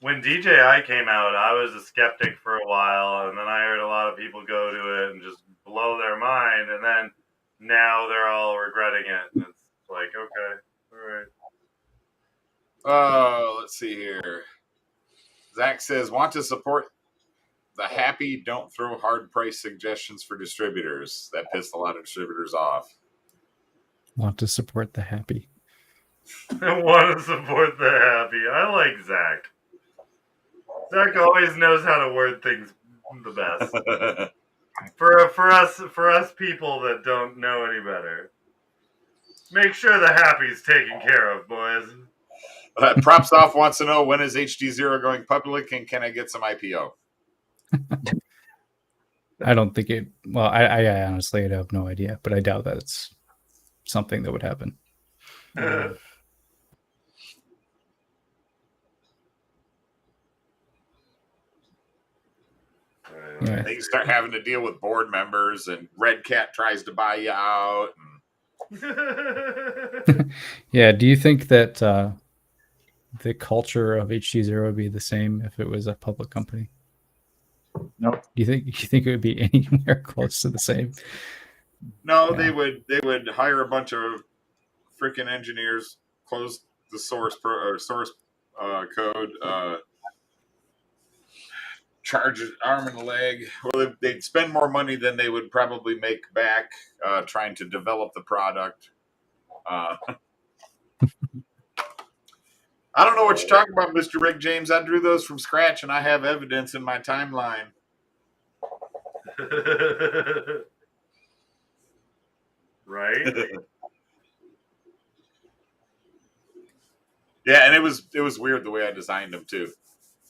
When DJI came out, I was a skeptic for a while, and then I heard a lot of people go to it and just blow their mind, and then now they're all regretting it. And it's like, okay, all right. Let's see here. Zach says, want to support the happy, don't throw hard price suggestions for distributors. That pissed a lot of distributors off. Want to support the happy. I want to support the happy. I like Zach. Zach always knows how to word things the best. For us people that don't know any better. Make sure the happy's taken care of, boys. Props Off wants to know, when is HD0 going public and can I get some IPO? I don't think it. Well, I honestly have no idea, but I doubt that it's something that would happen. Yeah. They start having to deal with board members, and Red Cat tries to buy you out. Yeah. Do you think that the culture of HD0 would be the same if it was a public company? Nope. Do you think it would be anywhere close to the same? No, yeah. They would hire a bunch of freaking engineers, close the source code, charge an arm and a leg. Well, they'd spend more money than they would probably make back trying to develop the product. I don't know what you're talking about, Mr. Rick James. I drew those from scratch, and I have evidence in my timeline. Right? Yeah, and it was weird the way I designed them too.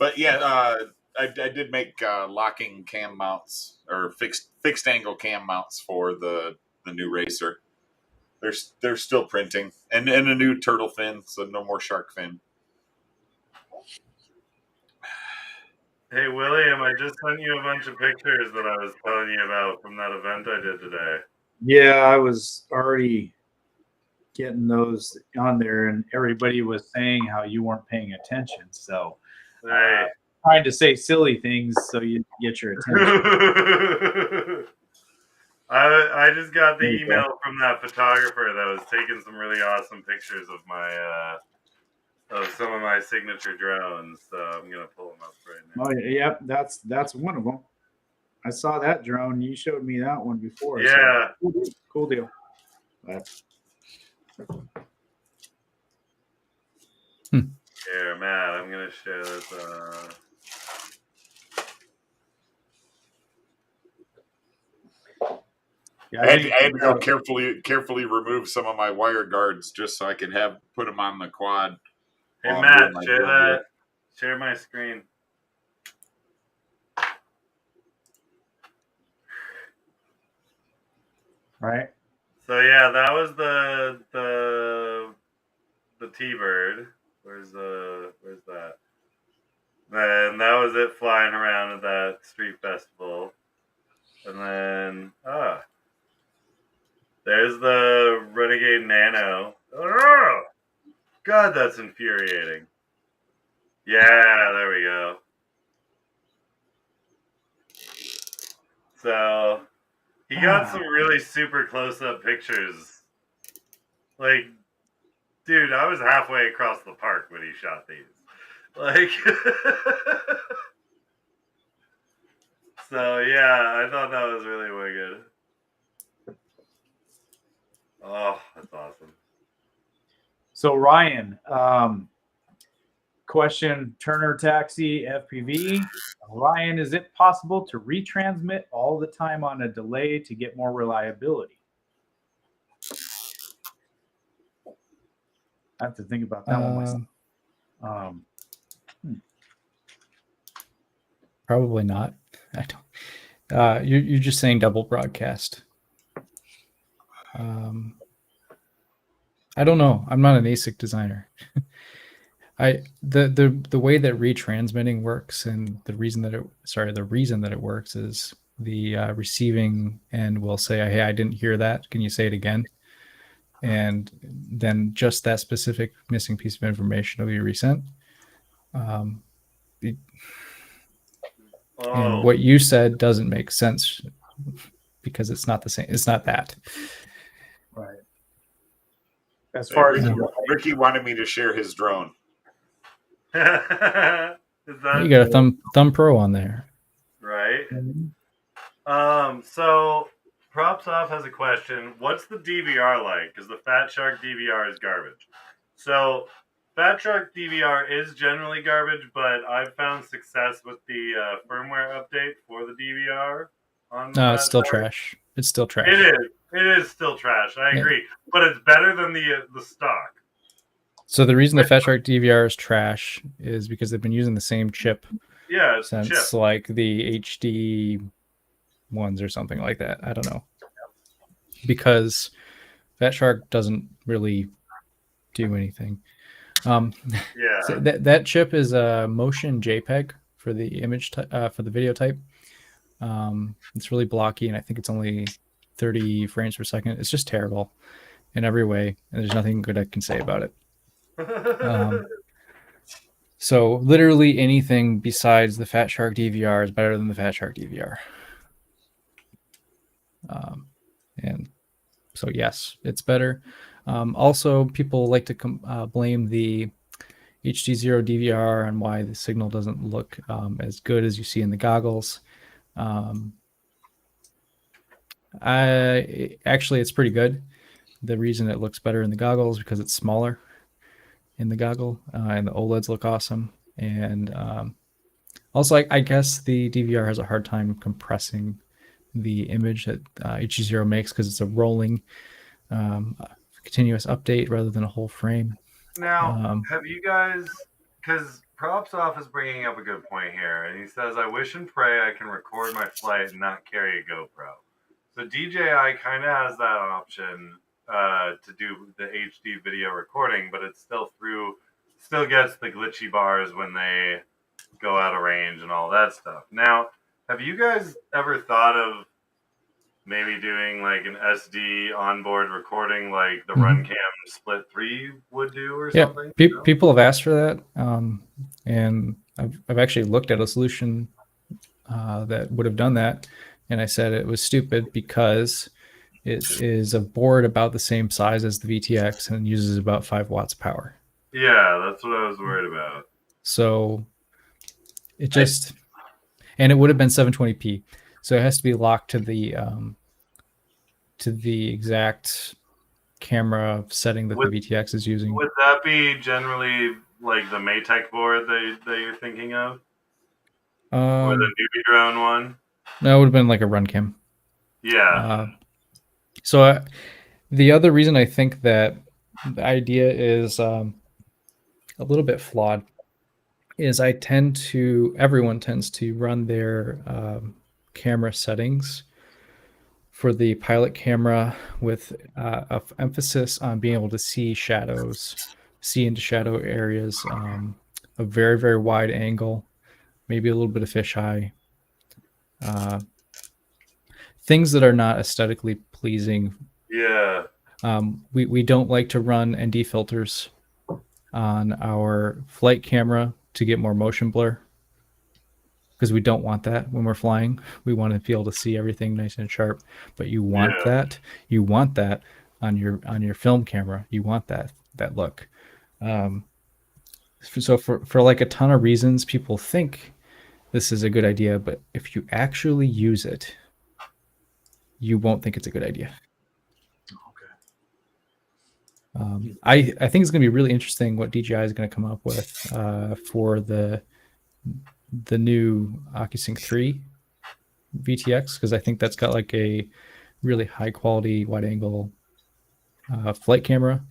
But yeah, I did make locking cam mounts, or fixed angle cam mounts for the new racer. They're still printing, and a new turtle fin, so no more shark fin. Hey William, I just sent you a bunch of pictures that I was telling you about from that event I did today. Yeah, I was already getting those on there, and everybody was saying how you weren't paying attention. So, trying to say silly things so you get your attention. I just got the email from that photographer that was taking some really awesome pictures of my of some of my signature drones. So I'm gonna pull them up right now. Oh yeah, that's one of them. I saw that drone. You showed me that one before. Yeah, so cool deal. Here, Matt, I'm gonna share this. Yeah, I had to go carefully remove some of my wire guards just so I could put them on the quad. Hey Matt, share that. Share my screen. Right. So yeah, that was the T-Bird. Where's that? And that was it flying around at that street festival. And then there's the Renegade Nano. Oh, God, that's infuriating. Yeah, there we go. So he got some really super close-up pictures. Like, dude, I was halfway across the park when he shot these. Like, so yeah, I thought that was really wicked. Oh, that's awesome. So Ryan, question: Turner Taxi FPV. Ryan, is it possible to retransmit all the time on a delay to get more reliability? I have to think about that one myself. Probably not. I don't. You're just saying double broadcast. I don't know. I'm not an ASIC designer. The way that retransmitting works, and the reason that it works is the receiving end will say, "Hey, I didn't hear that. Can you say it again?" And then just that specific missing piece of information will be resent. And what you said doesn't make sense because it's not the same. It's not that. Right. As far as Ricky wanted me to share his drone. Is that You got a thumb Pro on there, right? So Props Off has a question. What's the DVR like? Because the Fat Shark DVR is garbage. So Fat Shark DVR is generally garbage, but I've found success with the firmware update for the DVR. No, it's still trash. It's still trash. It is. It is still trash. I agree, but it's better than the stock. So the reason the Fat Shark DVR is trash is because they've been using the same chip. Yeah, since like the HD ones or something like that. I don't know. Because Fat Shark doesn't really do anything. So that chip is a motion JPEG for the image for the video type. It's really blocky, and I think it's only 30 frames per second. It's just terrible in every way, and there's nothing good I can say about it. So literally anything besides the Fat Shark DVR is better than the Fat Shark DVR. And so yes, it's better. Also, people like to blame the HD0 DVR and why the signal doesn't look as good as you see in the goggles. Actually, it's pretty good. The reason it looks better in the goggles is because it's smaller in the goggle, and the OLEDs look awesome. And also, I guess the DVR has a hard time compressing the image that HD0 makes because it's a rolling continuous update rather than a whole frame. Now, have you guys, because Props Off is bringing up a good point here, and he says, I wish and pray I can record my flight and not carry a GoPro. So DJI kind of has that option to do the HD video recording, but it's still gets the glitchy bars when they go out of range and all that stuff. Now, have you guys ever thought of maybe doing like an SD onboard recording like the RunCam Split 3 would do or something? Yeah, people have asked for that, and I've actually looked at a solution that would have done that, and I said it was stupid because it is a board about the same size as the VTX and uses about 5 watts of power. Yeah, that's what I was worried about. So it just, and it would have been 720p. So it has to be locked to the exact camera setting that the VTX is using. Would that be generally like the Maytech board that you're thinking of? Or the newbie drone one? No, it would have been like a RunCam. Yeah. So the other reason I think that the idea is a little bit flawed is everyone tends to run their camera settings for the pilot camera with an emphasis on being able to see shadows, see into shadow areas, a very, very wide angle, maybe a little bit of fisheye, things that are not aesthetically pleasing. Yeah. We don't like to run ND filters on our flight camera to get more motion blur, because we don't want that when we're flying. We want to be able to see everything nice and sharp, but you want that. You want that on your film camera. You want that look. So for like a ton of reasons, people think this is a good idea, but if you actually use it, you won't think it's a good idea. I think it's going to be really interesting what DJI is going to come up with for the new OcuSync 3 VTX, because I think that's got like a really high quality wide angle flight camera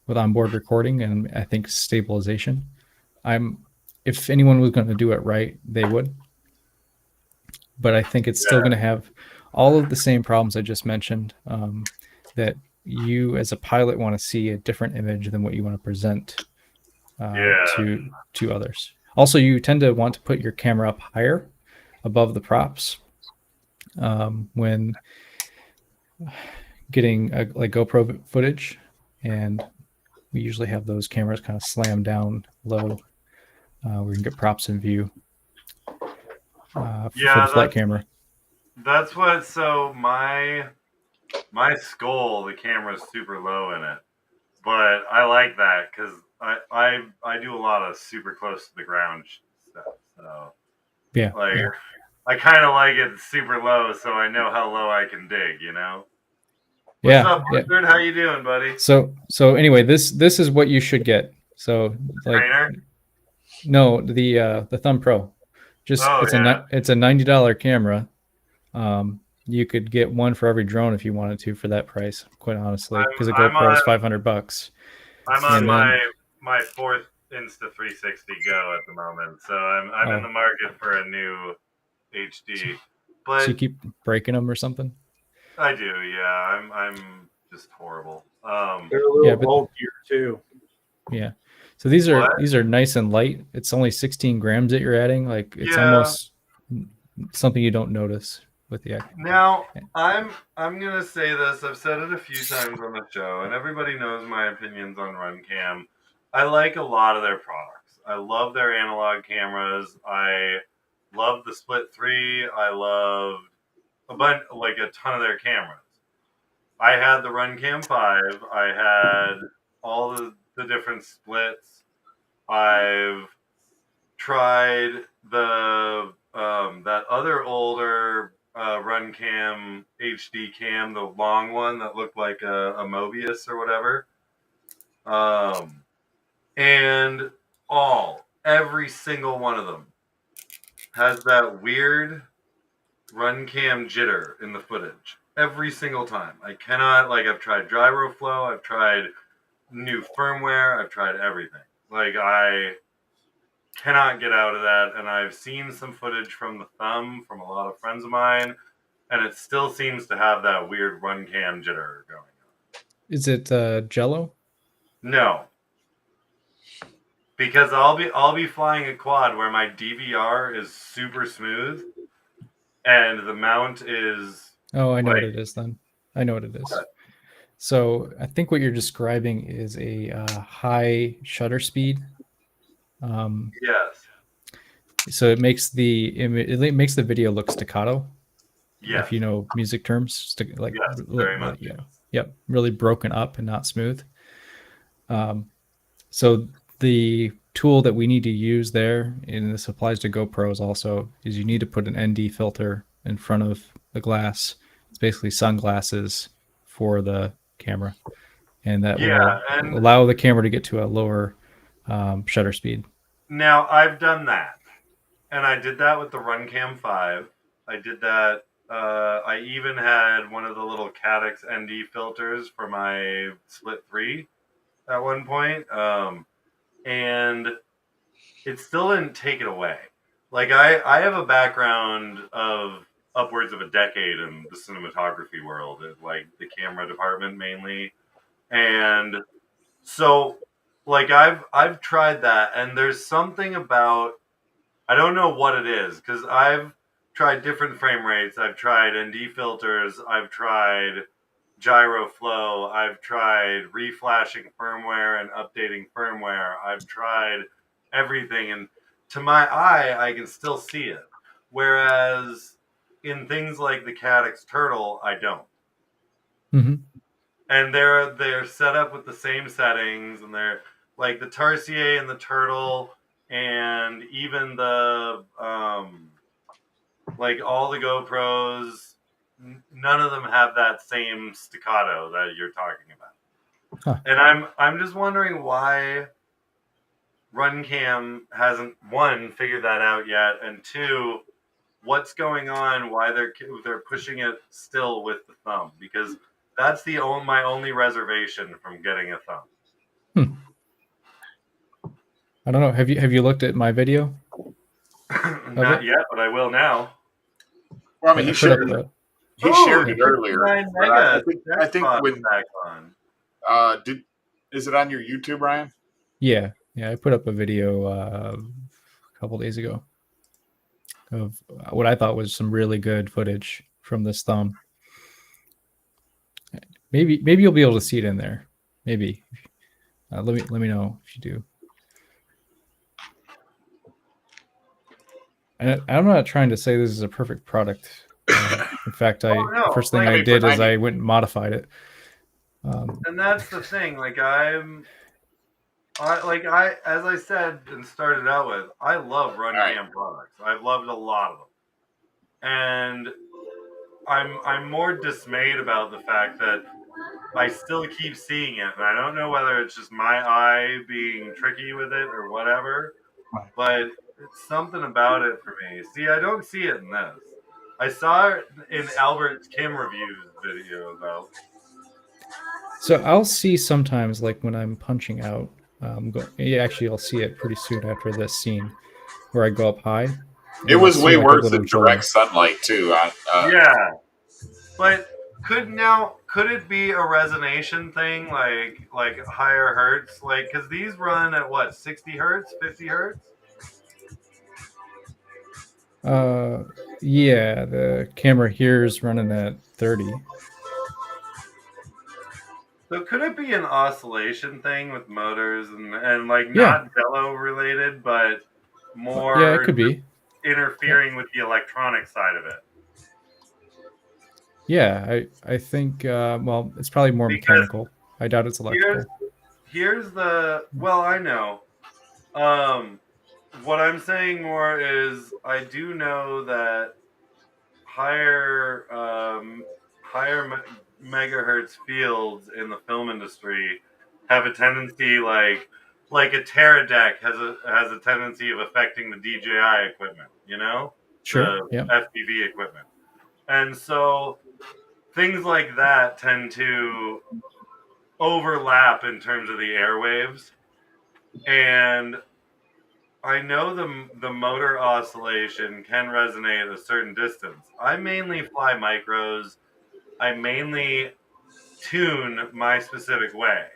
with onboard recording and I think stabilization. If anyone was going to do it right, they would. But I think it's still going to have all of the same problems I just mentioned, that you as a pilot want to see a different image than what you want to present to others. Also, you tend to want to put your camera up higher above the props when getting like GoPro footage, and we usually have those cameras kind of slammed down low where you can get props in view for the flight camera. That's what. So my skull, the camera's super low in it, but I like that because I do a lot of super close to the ground stuff. So yeah, I kind of like it super low, so I know how low I can dig. What's up, Richard? How you doing, buddy? So anyway, this is what you should get. So like, Trainer? No, the Thumb Pro. It's a $90 camera. You could get one for every drone if you wanted to for that price. Quite honestly, because a GoPro is $500. I'm on my fourth Insta360 Go at the moment, so I'm in the market for a new HD. But so you keep breaking them or something? I do, yeah. I'm just horrible. They're a little bulkier too. Yeah. So these are nice and light. It's only 16 grams that you're adding. Like it's almost something you don't notice with the. Now I'm gonna say this. I've said it a few times on the show, and everybody knows my opinions on RunCam. I like a lot of their products. I love their analog cameras. I love the Split 3. I love a ton of their cameras. I had the RunCam 5. I had all the different splits. I've tried the that other older RunCam HD cam, the long one that looked like a Mobius or whatever. And every single one of them has that weird RunCam jitter in the footage. Every single time. I cannot, I've tried gyro flow, I've tried new firmware, I've tried everything. I cannot get out of that, and I've seen some footage from the Thumb from a lot of friends of mine, and it still seems to have that weird RunCam jitter going on. Is it Jello? No. Because I'll be flying a quad where my DVR is super smooth, and the mount is. Oh, I know what it is then. I know what it is. What? So I think what you're describing is a high shutter speed. Yes. So it makes the video look staccato. Yeah. If you know music terms, yes, very much. Yeah. Yep. Really broken up and not smooth. So the tool that we need to use there, and this applies to GoPros also, is you need to put an ND filter in front of the glass. It's basically sunglasses for the camera, and that will allow the camera to get to a lower shutter speed. Now I've done that, and I did that with the RunCam 5. I did that. I even had one of the little Caddx ND filters for my Split 3 at one point. And it still didn't take it away. I have a background of upwards of a decade in the cinematography world, the camera department mainly. And so, I've tried that, and there's something about, I don't know what it is, because I've tried different frame rates. I've tried ND filters. I've tried gyro flow. I've tried reflashing firmware and updating firmware. I've tried everything, and to my eye, I can still see it. Whereas in things like the Caddx Turtle, I don't. Mm-hmm. And they're set up with the same settings, and they're like the Tarsier and the Turtle, and even the all the GoPros. None of them have that same staccato that you're talking about. Huh. And I'm just wondering why RunCam hasn't, one, figured that out yet, and two, what's going on, why they're pushing it still with the Thumb, because that's my only reservation from getting a Thumb. I don't know. Have you looked at my video? Not yet, but I will now. Well, I mean, you should. He shared it earlier. 59 But mega. I think when back on. is it on your YouTube, Ryan? Yeah, I put up a video a couple days ago of what I thought was some really good footage from this thumb. Maybe you'll be able to see it in there. Maybe. Let me know if you do. And I'm not trying to say this is a perfect product. In fact, the first thing I did is I went and modified it. And that's the thing. Like as I said and started out with, I love RunCam products. I've loved a lot of them, and I'm more dismayed about the fact that I still keep seeing it, and I don't know whether it's just my eye being tricky with it or whatever, but it's something about it for me. See, I don't see it in this. I saw it in Albert's Kim reviews video, though. So I'll see sometimes, like when I'm punching out, actually I'll see it pretty soon after this scene where I go up high. It was way like worse in direct sunlight too. Yeah, but could it be a resonation thing, like higher hertz, like because these run at what 60 hertz, 50 hertz? Yeah, the camera here is running at 30. So could it be an oscillation thing with motors and like not bellow related, but more it could be interfering with the electronic side of it? Yeah, I think well, it's probably more mechanical. I doubt it's electrical. Here's the I know. What I'm saying more is I do know that higher megahertz fields in the film industry have a tendency, like a Teradek has a tendency of affecting the DJI equipment, Sure, the FPV equipment, and so things like that tend to overlap in terms of the airwaves, and I know the motor oscillation can resonate at a certain distance. I mainly fly micros. I mainly tune my specific way.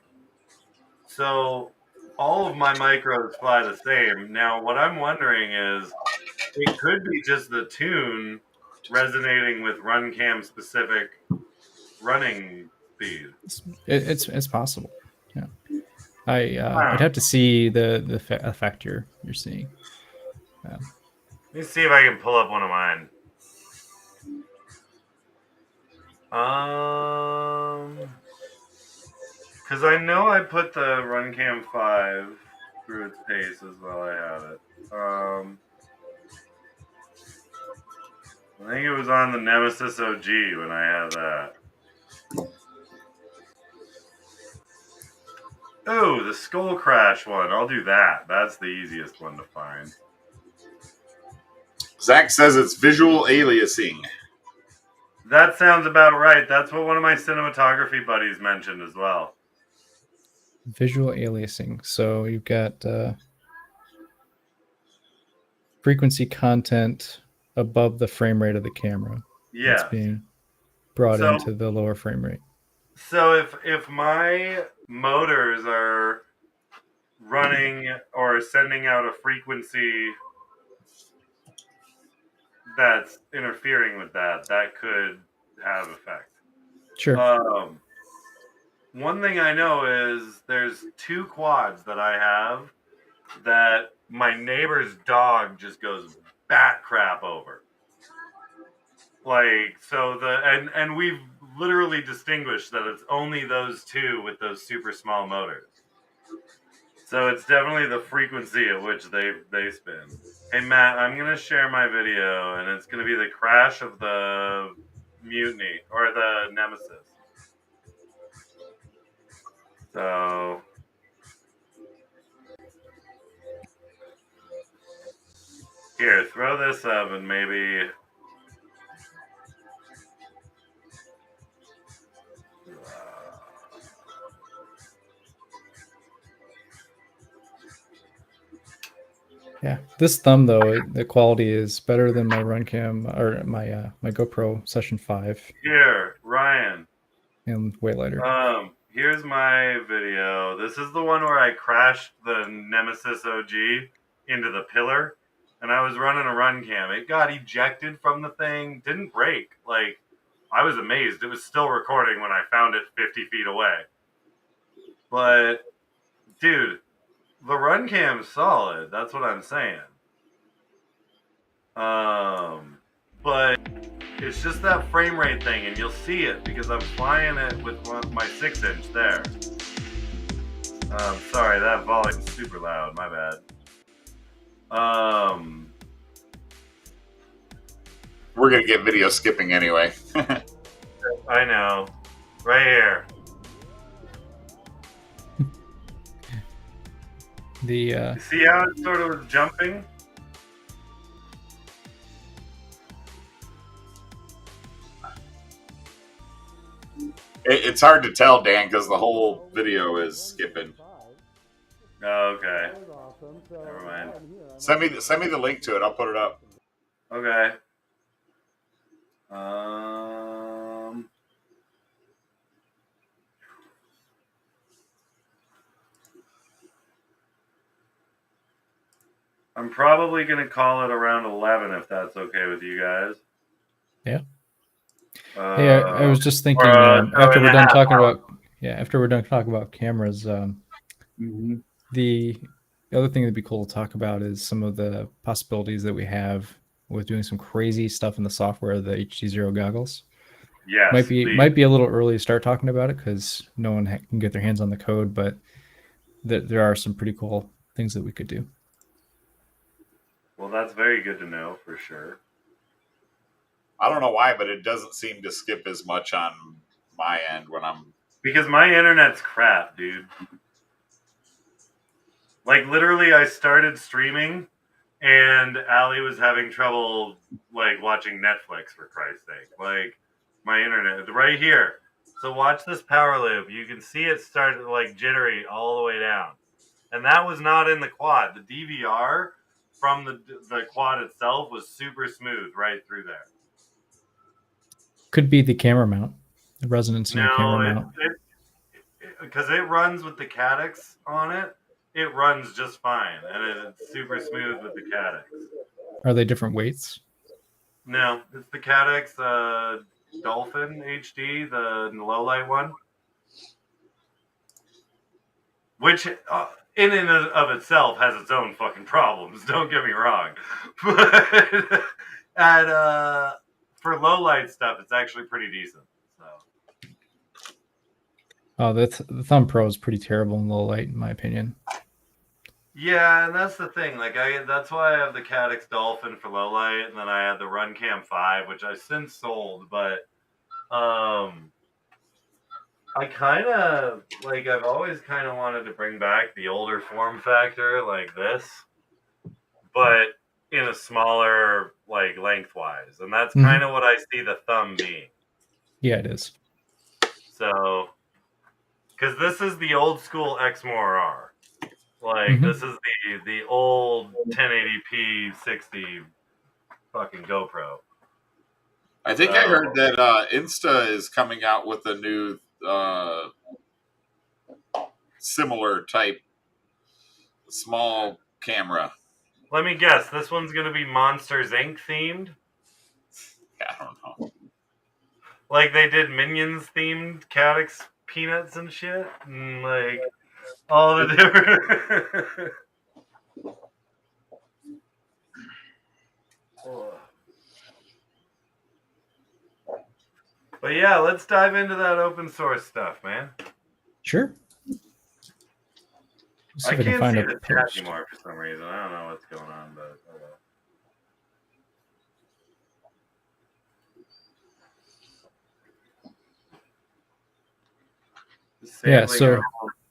So all of my micros fly the same. Now, what I'm wondering is it could be just the tune resonating with RunCam specific running speed. It's possible. Yeah. I'd have to see the effect you're seeing. Let me see if I can pull up one of mine. Because I know I put the RunCam 5 through its paces while I had it. I think it was on the Nemesis OG when I had that. Oh, the Skull Crash one. I'll do that. That's the easiest one to find. Zach says it's visual aliasing. That sounds about right. That's what one of my cinematography buddies mentioned as well. Visual aliasing. So you've got frequency content above the frame rate of the camera. Yeah. It's being brought into the lower frame rate. So if my motors are running or sending out a frequency that's interfering with that could have effect. Sure. One thing I know is there's 2 quads that I have that my neighbor's dog just goes bat crap over. Like, so and we've literally distinguished that it's only those 2 with those super small motors. So it's definitely the frequency at which they spin. Hey Matt, I'm gonna share my video, and it's gonna be the crash of the Mutiny or the Nemesis. So here, throw this up, and maybe. Yeah, this thumb though, the quality is better than my Runcam or my GoPro Session 5 Here, Ryan. and way lighter. Here's my video. This is the one where I crashed the Nemesis OG into the pillar, and I was running a run cam. It got ejected from the thing, didn't break. Like, I was amazed. It was still recording when I found it 50 feet away. But, dude, the run cam's solid. That's what I'm saying. But it's just that frame rate thing, and you'll see it because I'm flying it with my 6-inch there. Sorry, that volume's super loud. My bad. We're gonna get video skipping anyway. I know. Right here. See how it sort of was jumping? It's hard to tell, Dan, because the whole video is skipping. Oh, okay. Never mind. Send me the link to it. I'll put it up. Okay. I'm probably going to call it around 11 if that's okay with you guys. Yeah. I was just thinking after we're done talking about cameras, the other thing that'd be cool to talk about is some of the possibilities that we have with doing some crazy stuff in the software, the HD0 goggles. Yes, might be a little early to start talking about it because no one can get their hands on the code, but there are some pretty cool things that we could do. Well, that's very good to know for sure. I don't know why, but it doesn't seem to skip as much on my end when I'm... Because my internet's crap, dude. Like, literally, I started streaming, and Allie was having trouble, like, watching Netflix, for Christ's sake. Like, my internet, right here. So watch this power loop. You can see it start, like, jittery all the way down. And that was not in the quad. The DVR from the quad itself was super smooth right through there. Could be the camera mount, the resonance in your camera mount. Because it runs with the Caddx on it. It runs just fine, and it's super smooth with the Caddx. Are they different weights? No, it's the Caddx Dolphin HD, the low light one. Which, in and of itself, has its own fucking problems. Don't get me wrong. But for low light stuff, it's actually pretty decent. So. Oh, the Thumb Pro is pretty terrible in low light, in my opinion. Yeah, and that's the thing. Like, that's why I have the Caddx Dolphin for low light, and then I had the Runcam 5, which I since sold. But I kind of like. I've always kind of wanted to bring back the older form factor like this, but in a smaller, like, lengthwise, and that's kind of what I see the Thumb being. Yeah, it is. So, because this is the old school Exmor R. Like, this is the old 1080p 60 fucking GoPro. I think I heard that Insta is coming out with a new similar type small camera. Let me guess. This one's going to be Monsters Inc. themed? Yeah, I don't know. Like they did Minions themed Caddx peanuts and shit? And like... all the different. But yeah, let's dive into that open source stuff, man. Sure. I can't see the chat anymore for some reason. I don't know what's going on, but yeah. So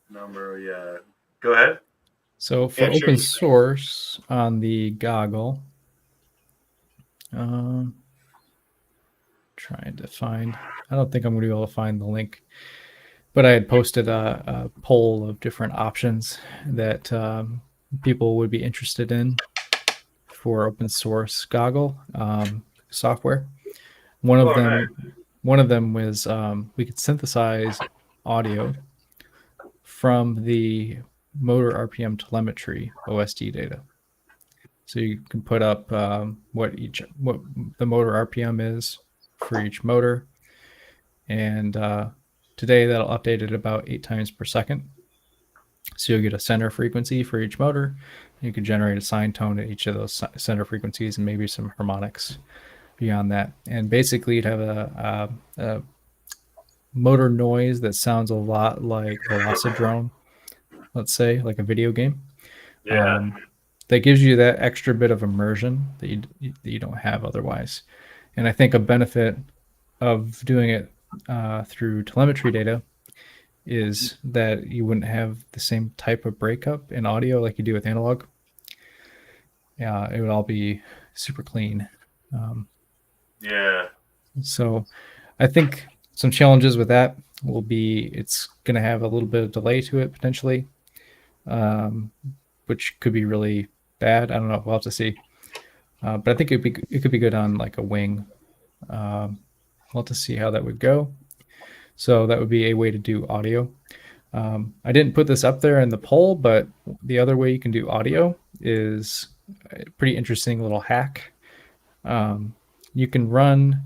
number, yeah. Go ahead. So for open source on the goggle, trying to find. I don't think I'm going to be able to find the link, but I had posted a poll of different options that people would be interested in. for open source goggle software. One of them was we could synthesize audio from the motor RPM telemetry OSD data. So you can put up what the motor RPM is for each motor, and today that'll update at about 8 times per second. So you'll get a center frequency for each motor. You can generate a sine tone at each of those center frequencies and maybe some harmonics beyond that. And basically you'd have a motor noise that sounds a lot like Velocidrone, let's say, like a video game. Yeah. That gives you that extra bit of immersion that you don't have otherwise. And I think a benefit of doing it through telemetry data is that you wouldn't have the same type of breakup in audio like you do with analog. Yeah, it would all be super clean. Yeah. So I think some challenges with that will be it's going to have a little bit of delay to it potentially, which could be really bad. I don't know. We'll have to see. But I think it could be good on like a wing. We'll have to see how that would go. So that would be a way to do audio. I didn't put this up there in the poll, but the other way you can do audio is a pretty interesting little hack. You can run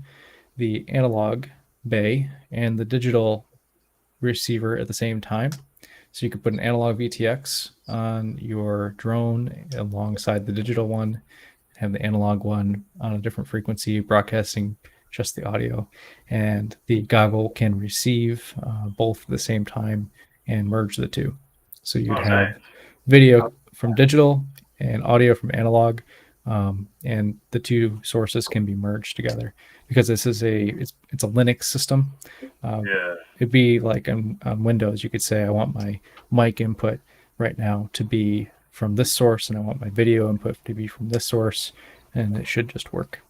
the analog bay and the digital receiver at the same time. So you could put an analog VTX on your drone alongside the digital one, have the analog one on a different frequency broadcasting just the audio, and the goggle can receive both at the same time and merge the two. So you'd have video from digital and audio from analog, and the two sources can be merged together because this is it's a Linux system. It'd be like on Windows, you could say, I want my mic input right now to be from this source, and I want my video input to be from this source, and it should just work.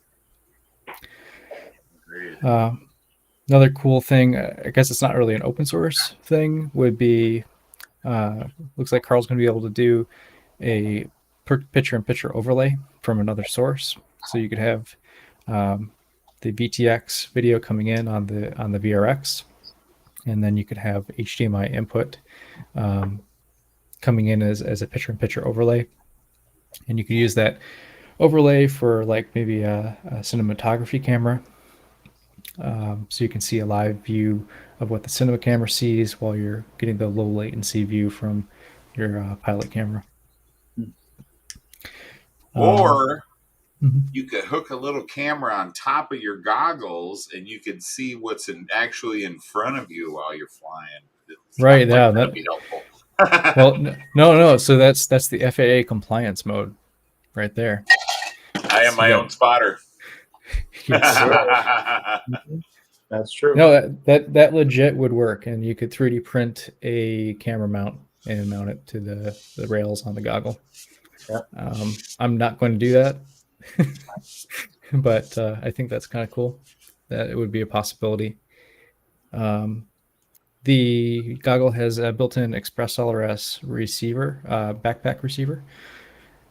Another cool thing, I guess it's not really an open source thing, would be, looks like Carl's going to be able to do a picture-in-picture overlay from another source. So you could have the VTX video coming in on the VRX, and then you could have HDMI input coming in as a picture-in-picture overlay. And you could use that overlay for like maybe a cinematography camera. So you can see a live view of what the cinema camera sees while you're getting the low latency view from your pilot camera. Or you could hook a little camera on top of your goggles and you could see what's actually in front of you while you're flying. Right, yeah, that'd be helpful. Well, no. So that's the FAA compliance mode right there. I am my own spotter. That's true. No, that legit would work, and you could 3D print a camera mount and mount it to the rails on the goggle. Yep. I'm not going to do that, but I think that's kind of cool. That it would be a possibility. The goggle has a built-in Express LRS receiver, backpack receiver.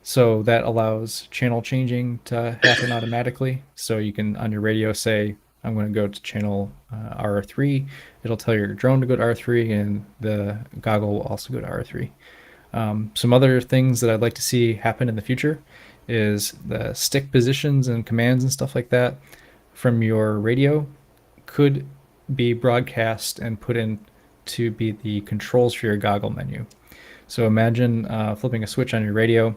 So that allows channel changing to happen automatically. So you can, on your radio, say, I'm going to go to channel R3. It'll tell your drone to go to R3, and the goggle will also go to R3. Some other things that I'd like to see happen in the future is the stick positions and commands and stuff like that from your radio could be broadcast and put in to be the controls for your goggle menu. So imagine flipping a switch on your radio,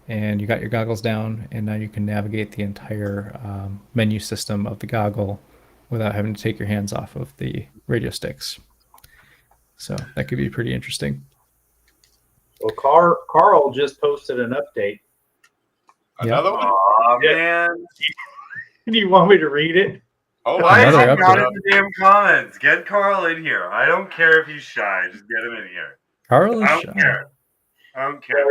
and you got your goggles down, and now you can navigate the entire menu system of the goggle without having to take your hands off of the radio sticks. So that could be pretty interesting. Well, Carl just posted an update. Another one? Oh, man. Do you want me to read it? Oh, Why is he Another not update. in the damn comments? Get Carl in here. I don't care if he's shy. Just get him in here. Carl is I don't care. I don't care.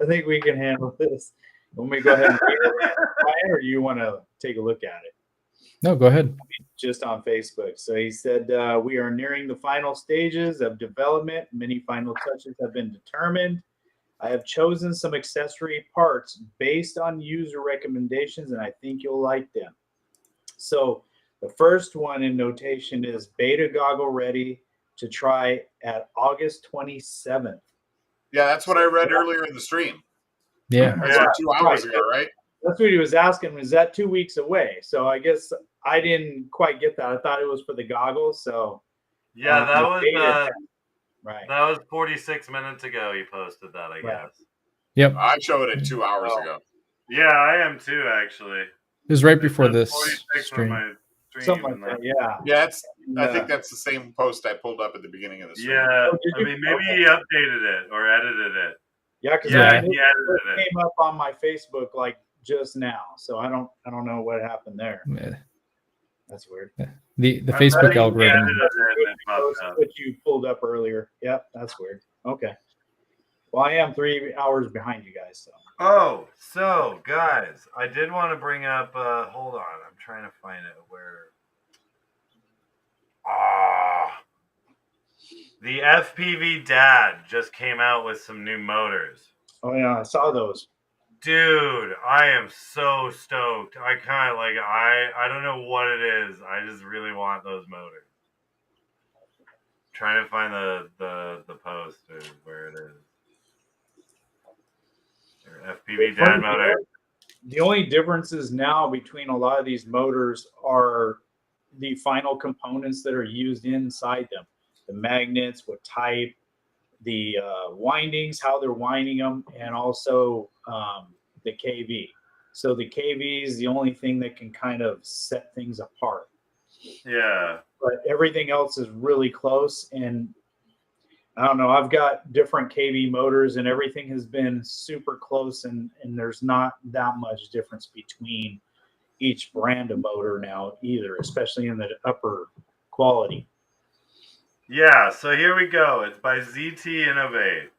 I think we can handle this. Want me to go ahead and read it, Ryan, or do you want to take a look at it? No, go ahead. Just on Facebook. So he said, we are nearing the final stages of development. Many final touches have been determined. I have chosen some accessory parts based on user recommendations, and I think you'll like them. So the first one in notation is beta goggle ready to try at August 27th. Yeah, that's what I read earlier in the stream. Yeah. I said 2 hours ago, right? That's what he was asking. Is that 2 weeks away? So I guess I didn't quite get that. I thought it was for the goggles. So Yeah, that was right. That was 46 minutes ago. He posted that, I Right. guess. Yep. I showed it 2 hours ago. Yeah, I am too, actually. It was right before It says this 46 stream. on my stream. Something like that. Yeah. Yeah, I think that's the same post I pulled up at the beginning of the stream. Yeah, Oh, did I you? mean, maybe he updated it or edited it. Yeah, because Yeah, Yeah. he edited it. came up on my Facebook like just now. So I don't know what happened there. Yeah. That's weird. The I'm Facebook betting he algorithm. edited it and it popped up. What you pulled up earlier. Yep, that's weird. Okay. Well, I am 3 hours behind you guys. So. Oh, so guys, I did want to bring up. Hold on, I'm trying to find it. Where? The FPV Dad just came out with some new motors. Oh yeah, I saw those. Dude, I am so stoked. I kind of like. I don't know what it is. I just really want those motors. Trying to find the post or where it is. FPV Dad motor. The only differences now between a lot of these motors are the final components that are used inside them. The magnets, what type, the windings, how they're winding them, and also the KV. So the KV is the only thing that can kind of set things apart. Yeah. But everything else is really close. And I don't know, I've got different KV motors and everything has been super close, and there's not that much difference between each brand of motor now either, especially in the upper quality. Yeah, so here we go. It's by ZT Innovate.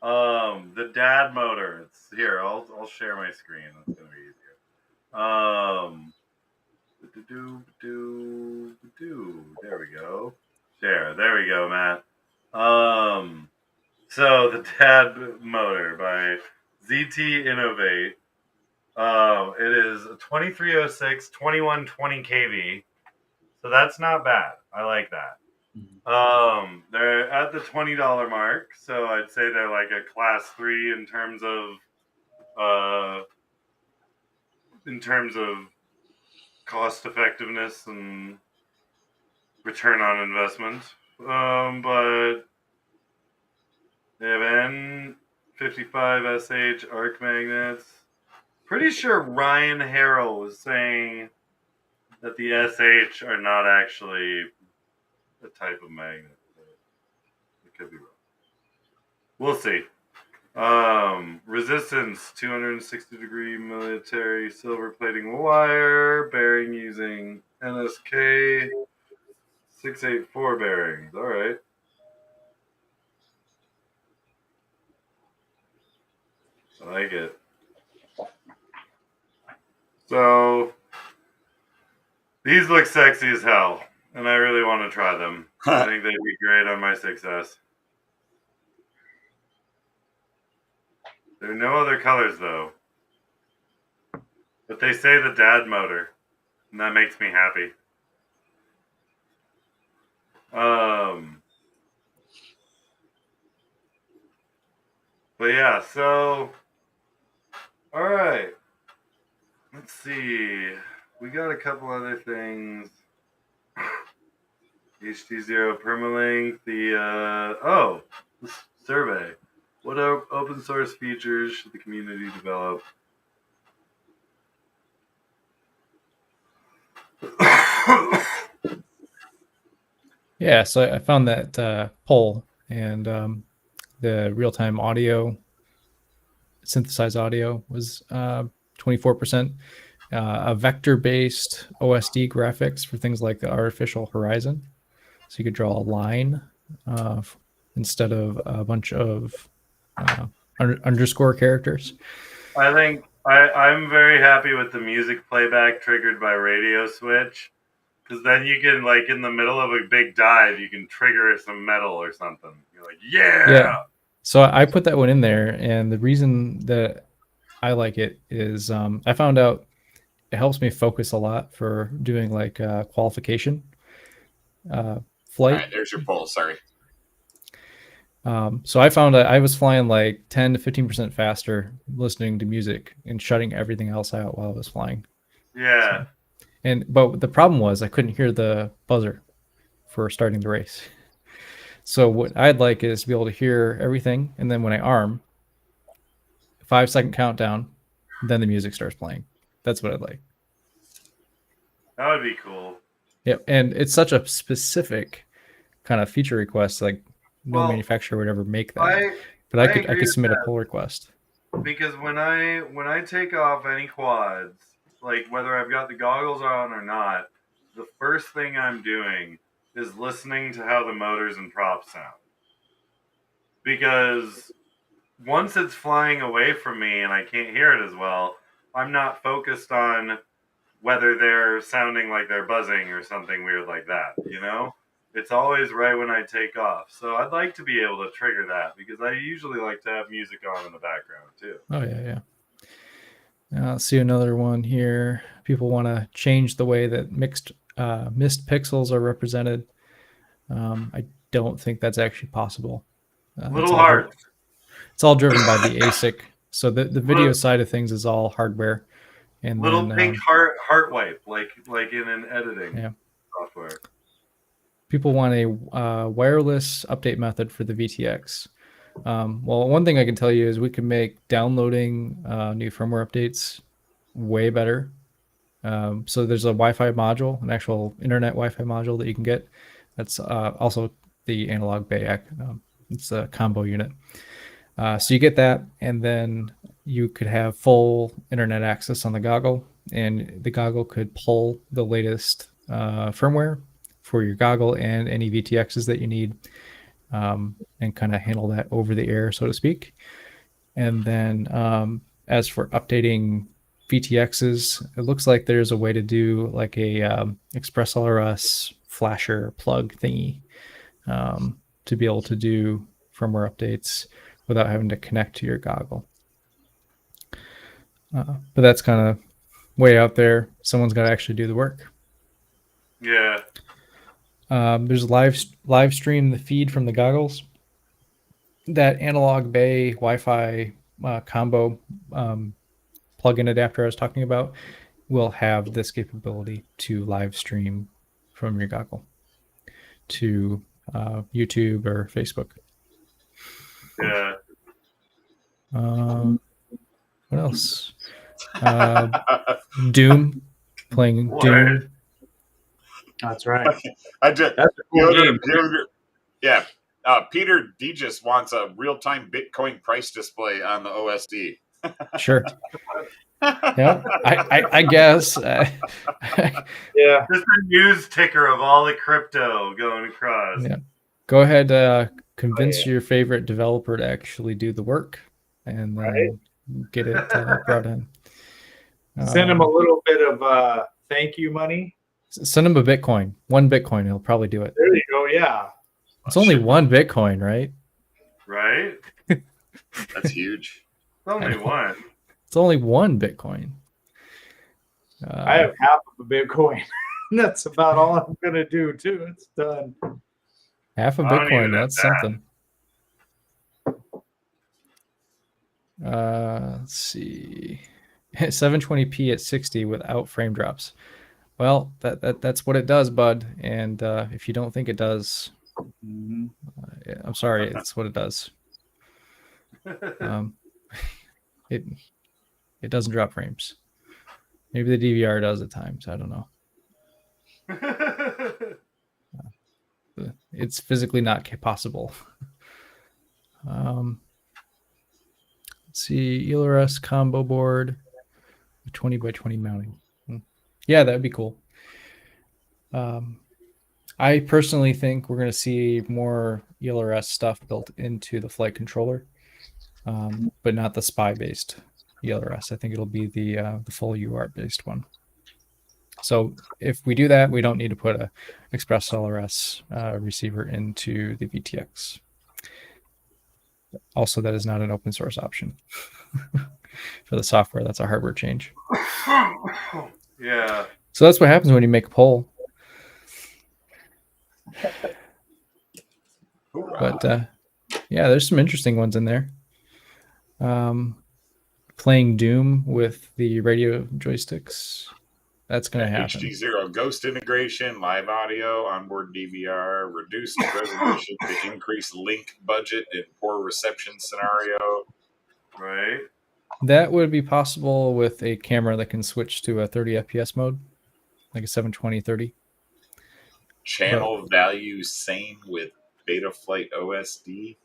The Dad motor. It's here. I'll share my screen. That's gonna be easier. There we go. Share. There we go, Matt. So the Dad motor by ZT Innovate. It is a 2306 2120 kV. So that's not bad. I like that. They're at the $20 mark, so I'd say they're like a class 3 in terms of cost effectiveness and return on investment. But they have N55SH arc magnets. Pretty sure Ryan Harrell was saying that the SH are not actually a type of magnet. It could be wrong. We'll see. Resistance, 260-degree military silver plating wire, bearing using NSK 684 bearings. All right. I like it. So, these look sexy as hell, and I really want to try them. I think they'd be great on my 6S. There are no other colors, though. But they say the Dad motor, and that makes me happy. But yeah, so... Alright. Let's see. We got a couple other things. HT0 Permalink, the survey. What open source features should the community develop? Yeah, so I found that poll, and the real-time audio, synthesized audio was 24%. A vector-based OSD graphics for things like the artificial horizon. So you could draw a line instead of a bunch of underscore characters. I think I'm very happy with the music playback triggered by radio switch, because then you can, like, in the middle of a big dive, you can trigger some metal or something. You're like, yeah. So I put that one in there, and the reason that I like it is I found out it helps me focus a lot for doing like qualification All flight. right, there's your poll. Sorry. So I found that I was flying like 10 to 15% faster listening to music and shutting everything else out while I was flying. Yeah. But the problem was I couldn't hear the buzzer for starting the race. So what I'd like is to be able to hear everything, and then when I arm, 5-second countdown, then the music starts playing. That's what I'd like. That would be cool. Yeah, and it's such a specific kind of feature request. Like no Well, manufacturer would ever make that. But I I agree could with submit a that. pull request. Because when I take off any quads, like whether I've got the goggles on or not, the first thing I'm doing is listening to how the motors and props sound. Because once it's flying away from me and I can't hear it as well, I'm not focused on whether they're sounding like they're buzzing or something weird like that, you know? It's always right when I take off. So I'd like to be able to trigger that because I usually like to have music on in the background too. Oh, yeah. Let's see another one here. People want to change the way that missed pixels are represented. I don't think that's actually possible. Little hard. It's all driven by the ASIC. So the video side of things is all hardware. And little then, pink heart wipe, like in an editing software. People want a wireless update method for the VTX. Well, one thing I can tell you is we can make downloading new firmware updates way better. So there's a Wi-Fi module, an actual internet Wi-Fi module that you can get. That's also the analog bay. It's a combo unit. So you get that, and then you could have full internet access on the goggle, and the goggle could pull the latest firmware for your goggle and any VTXs that you need, and kind of handle that over the air, so to speak. And then as for updating VTXs, it looks like there's a way to do like a Express LRS flasher plug thingy to be able to do firmware updates without having to connect to your goggle. But that's kind of way out there. Someone's got to actually do the work. Yeah. There's live stream the feed from the goggles. That analog bay Wi-Fi combo plug-in adapter I was talking about will have this capability to live stream from your goggle to YouTube or Facebook. Yeah. What else? Doom, playing Doom. That's right. That's a cool game. Yeah. Peter Degis wants a real-time Bitcoin price display on the OSD. Sure. Yeah, I guess. Yeah. Just a news ticker of all the crypto going across. Yeah. Go ahead, convince your favorite developer to actually do the work, and then get it brought in. Send him a little bit of thank you money. Send him a Bitcoin. 1 Bitcoin, he'll probably do it. There you go. Yeah. It's only 1 Bitcoin, right? Right? That's huge. It's only one. It's only 1 Bitcoin. I have half of a Bitcoin. That's about all I'm gonna do too. It's done. Half a Bitcoin. That's something. Let's see. 720p at 60 without frame drops. Well, that's what it does, bud. And if you don't think it does, I'm sorry. It's what it does. It doesn't drop frames. Maybe the DVR does at times. I don't know. It's physically not possible. Let's see, ELRS combo board, 20 by 20 mounting. Yeah, that'd be cool. I personally think we're going to see more ELRS stuff built into the flight controller, but not the SPY-based ELRS. I think it'll be the full UART-based one. So if we do that, we don't need to put a Express LRS receiver into the VTX. Also, that is not an open source option for the software. That's a hardware change. Yeah. So that's what happens when you make a poll. But yeah, there's some interesting ones in there. Playing Doom with the radio joysticks. That's going to happen. HD0 ghost integration, live audio, onboard DVR, reduced resolution to increase link budget in poor reception scenario. Right. That would be possible with a camera that can switch to a 30 FPS mode, like a 720/30. Channel value same with Betaflight OSD.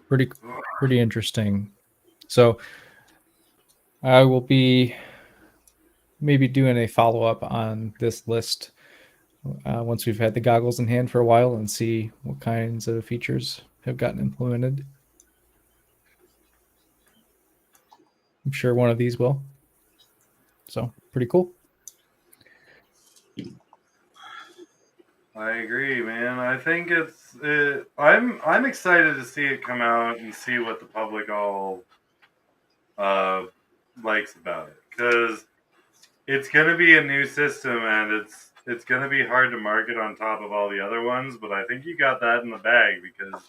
Pretty interesting. So I will be maybe doing a follow-up on this list once we've had the goggles in hand for a while and see what kinds of features have gotten implemented. I'm sure one of these will. So pretty cool. I agree, man. I think I'm excited to see it come out and see what the public all likes about it, because it's going to be a new system and it's going to be hard to market on top of all the other ones. But I think you got that in the bag because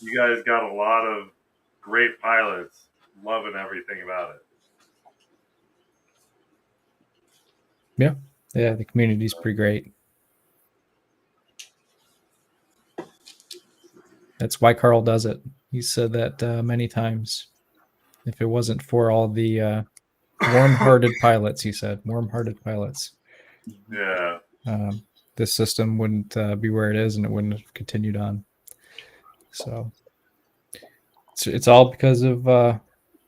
you guys got a lot of great pilots loving everything about it. Yeah, the community's pretty great. That's why Carl does it. He said that many times. If it wasn't for all the warm-hearted pilots, he said, warm-hearted pilots. Yeah. This system wouldn't be where it is, and it wouldn't have continued on. So it's all because of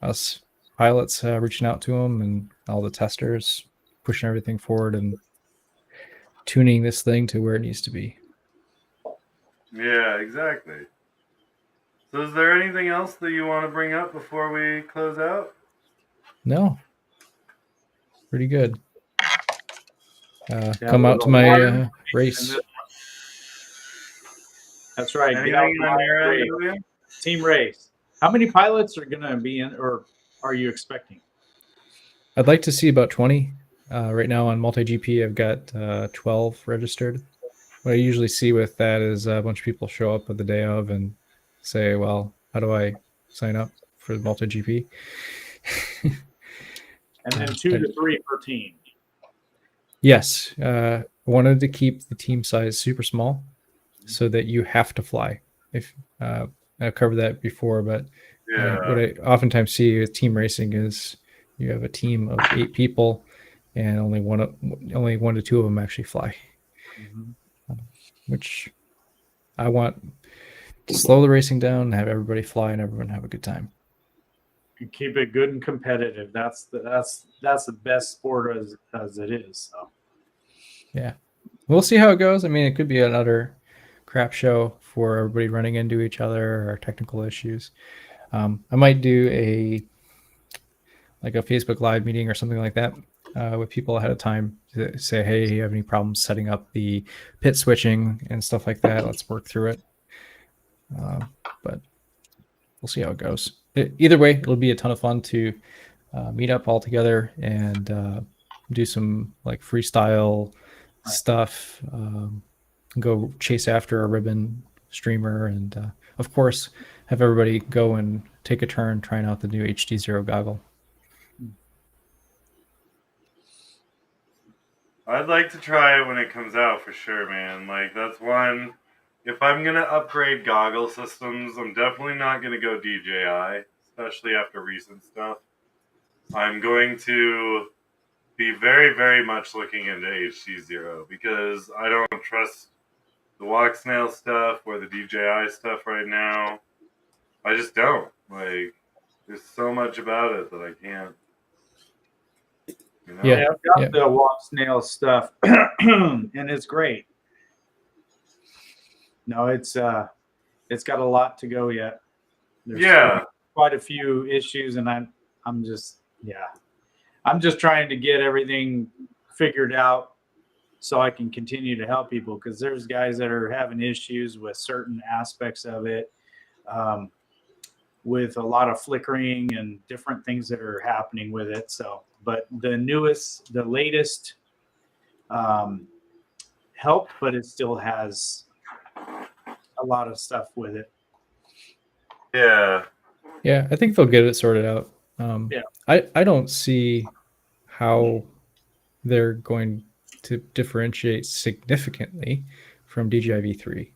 us pilots reaching out to them and all the testers pushing everything forward and tuning this thing to where it needs to be. Yeah, exactly. So is there anything else that you want to bring up before we close out? No. Pretty good. Come out to my race. That's right. Anything Get out on your end, race. Julian? Team race. How many pilots are going to be in, or are you expecting? I'd like to see about 20. Right now on MultiGP, I've got 12 registered. What I usually see with that is a bunch of people show up at the day of and say, well, how do I sign up for MultiGP? And then 2 to 3 per team. Yes. Wanted to keep the team size super small so that you have to fly. If I've covered that before, but what I oftentimes see with team racing is you have a team of 8 people and only 1 to 2 of them actually fly. Which I want to slow the racing down, have everybody fly, and everyone have a good time. And keep it good and competitive. That's the best sport as it is. So. Yeah, we'll see how it goes. I mean, it could be another crap show for everybody running into each other or technical issues. I might do a Facebook Live meeting or something like that with people ahead of time to say, hey, you have any problems setting up the pit switching and stuff like that? Let's work through it. But we'll see how it goes. Either way, it'll be a ton of fun to meet up all together and do some like freestyle stuff. Go chase after a ribbon streamer, and of course, have everybody go and take a turn trying out the new HD0 goggle. I'd like to try it when it comes out for sure, man. Like, that's one. If I'm going to upgrade goggle systems, I'm definitely not going to go DJI, especially after recent stuff. I'm going to be very, very much looking into HD0 because I don't trust the walk snail stuff or the DJI stuff right now. I just don't. Like, there's so much about it that I can't. You know? Yeah, I've got the walk snail stuff, and it's great. No, it's got a lot to go yet. There's quite a few issues, and I'm just I'm just trying to get everything figured out so I can continue to help people, because there's guys that are having issues with certain aspects of it, with a lot of flickering and different things that are happening with it. So, but the latest helped, but it still has a lot of stuff with it. Yeah. Yeah, I think they'll get it sorted out. Yeah. I don't see how they're going to differentiate significantly from DJI V3.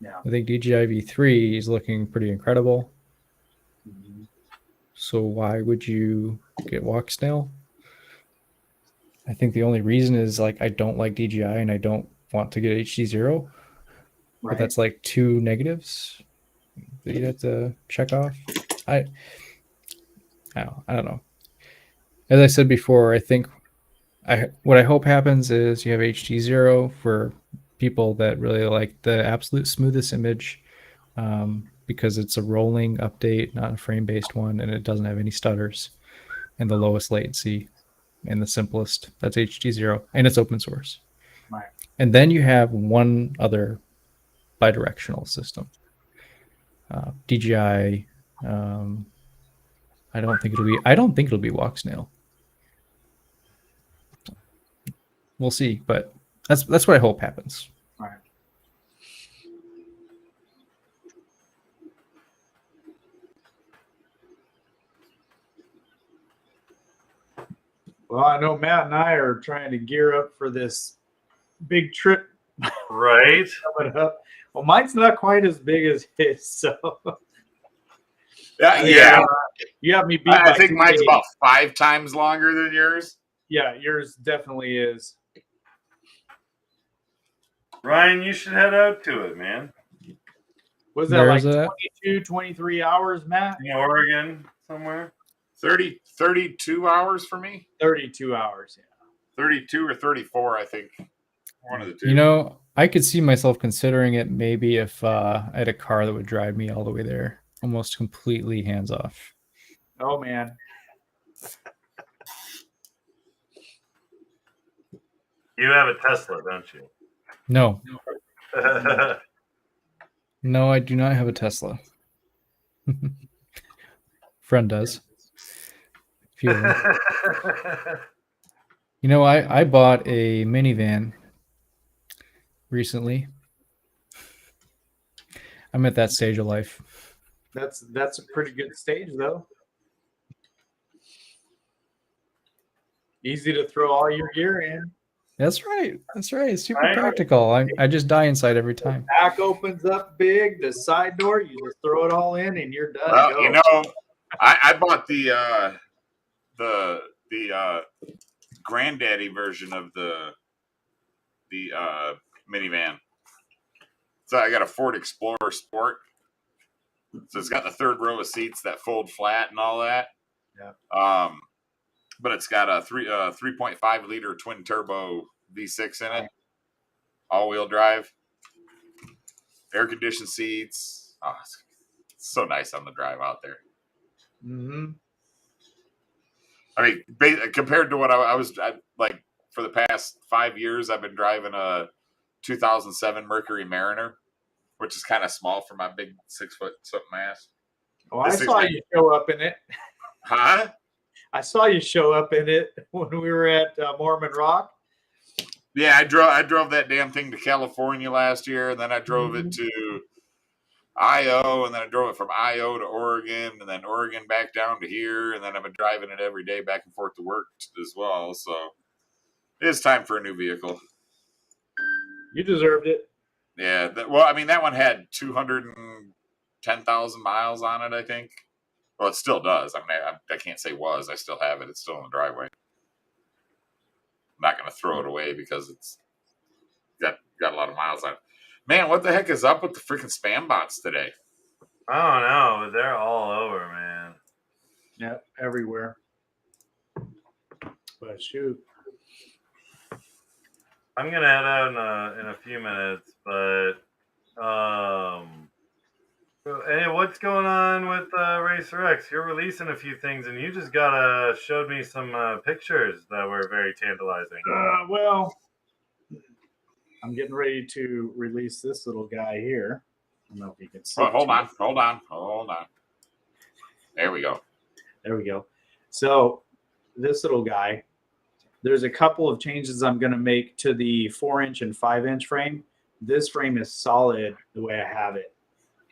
Yeah. I think DJI V3 is looking pretty incredible. Mm-hmm. So why would you get walk snail? I think the only reason is like I don't like DJI and I don't want to get HD0. Right. But that's like 2 negatives that you'd have to check off. I don't know. As I said before, I think what I hope happens is you have HD0 for people that really like the absolute smoothest image, because it's a rolling update, not a frame-based one, and it doesn't have any stutters, and the lowest latency and the simplest. That's HD0, and it's open source. Right. And then you have one other bidirectional system, DJI. I don't think it'll be walk snail. We'll see, but that's what I hope happens. Right. Well, I know Matt and I are trying to gear up for this big trip Right. coming up. Well, mine's not quite as big as his, so Yeah. you have me beat. I think mine's about 5 times longer than yours. Yeah, yours definitely is. Ryan, you should head out to it, man. Was that like 22, 23 hours, Matt? In Oregon somewhere? 32 hours for me. 32 hours, yeah. 32 or 34, I think. One of the two. You know, I could see myself considering it maybe if I had a car that would drive me all the way there, almost completely hands off. Oh, man. You have a Tesla, don't you? No. No, I do not have a Tesla. Friend does. Few of them. You know, I bought a minivan recently. I'm at that stage of life. That's a pretty good stage, though. Easy to throw all your gear in. That's right. That's right. It's super practical. I just die inside every time. The back opens up big. The side door, you just throw it all in, and you're done. Well, you know, I bought the granddaddy version of the minivan. So I got a Ford Explorer Sport. So it's got the 3rd row of seats that fold flat and all that. Yeah. But it's got a 3.5 liter twin turbo V6 in it, all wheel drive, air conditioned seats. Oh, it's so nice on the drive out there. Mm-hmm. I mean, compared to what I was like for the past 5 years, I've been driving a 2007 Mercury Mariner, which is kind of small for my big 6 foot something ass. Oh, I saw you show up in it. Huh? I saw you show up in it when we were at Mormon Rock. Yeah, I drove that damn thing to California last year, and then I drove it to IO, and then I drove it from IO to Oregon, and then Oregon back down to here, and then I've been driving it every day back and forth to work as well. So it's time for a new vehicle. You deserved it. Yeah. Well, I mean, that one had 210,000 miles on it, I think. Well, it still does. I mean, I can't say was. I still have it. It's still in the driveway. I'm not going to throw it away because it's got a lot of miles on it. Man, what the heck is up with the freaking spam bots today? I don't know, but they're all over, man. Yep, everywhere. But shoot. I'm gonna head out in a few minutes, but Hey, what's going on with Racer X? You're releasing a few things, and you just showed me some pictures that were very tantalizing. Well, I'm getting ready to release this little guy here. I don't know if you can see. Oh, hold on. There we go. There we go. So this little guy, there's a couple of changes I'm going to make to the 4-inch and 5-inch frame. This frame is solid the way I have it,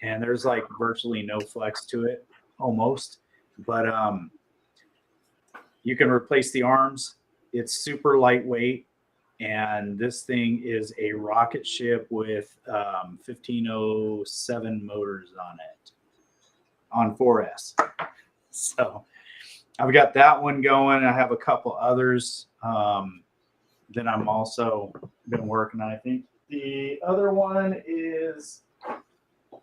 and there's like virtually no flex to it, almost. But you can replace the arms. It's super lightweight, and this thing is a rocket ship with 1507 motors on it on 4S. So I've got that one going. I have a couple others that I'm also been working on. I think the other one is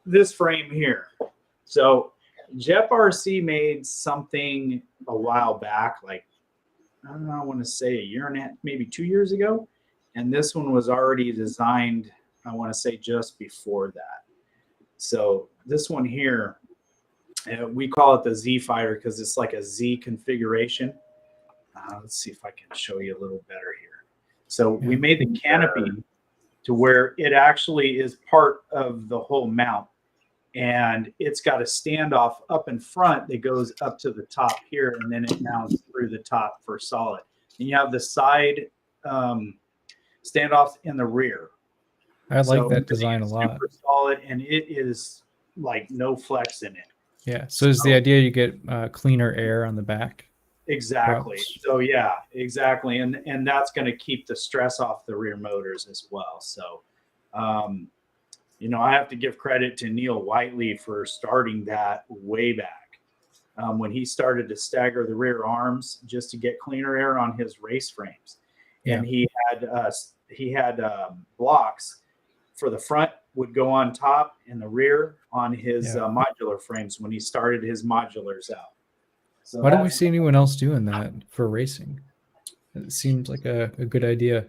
this frame here. So Jep RC made something a while back, like, I don't know, I want to say a year and a half, maybe 2 years ago. And this one was already designed, I want to say just before that. So this one here, we call it the Z Fighter because it's like a Z configuration. Let's see if I can show you a little better here. So we made the canopy to where it actually is part of the whole mount. And it's got a standoff up in front that goes up to the top here, and then it mounts through the top for solid. And you have the side standoffs in the rear. I like that design a lot. Super solid, and it is like no flex in it. Yeah. So is the idea you get cleaner air on the back? Exactly. Props. So yeah, exactly. And that's going to keep the stress off the rear motors as well. So, you know, I have to give credit to Neil Whiteley for starting that way back when he started to stagger the rear arms just to get cleaner air on his race frames. And he had blocks for the front would go on top and the rear on his modular frames when he started his modulars out. So why don't we see anyone else doing that for racing? It seems like a good idea.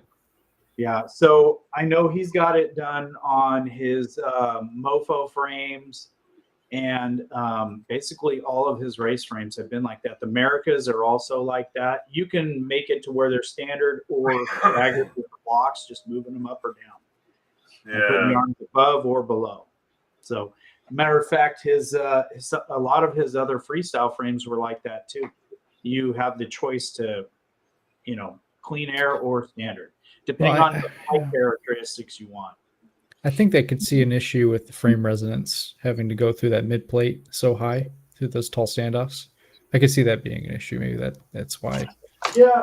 Yeah, so I know he's got it done on his Mofo frames, and basically all of his race frames have been like that. The Americas are also like that. You can make it to where they're standard or staggered with the blocks, just moving them up or down. Yeah. And putting the arms above or below. So, matter of fact, a lot of his other freestyle frames were like that too. You have the choice to, you know, clean air or standard, depending on the height characteristics you want. I think they could see an issue with the frame resonance having to go through that mid plate so high through those tall standoffs. I could see that being an issue. Maybe that's why. Yeah,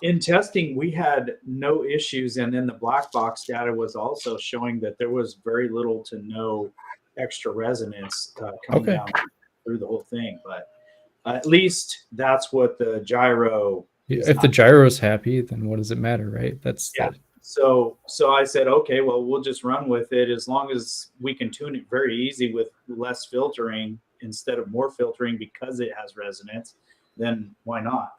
in testing, we had no issues, and then the black box data was also showing that there was very little to no extra resonance coming down through the whole thing. But at least that's what the gyro. If the gyro's happy, then what does it matter, right? So I said, okay, well, we'll just run with it as long as we can tune it very easy with less filtering instead of more filtering because it has resonance. Then why not?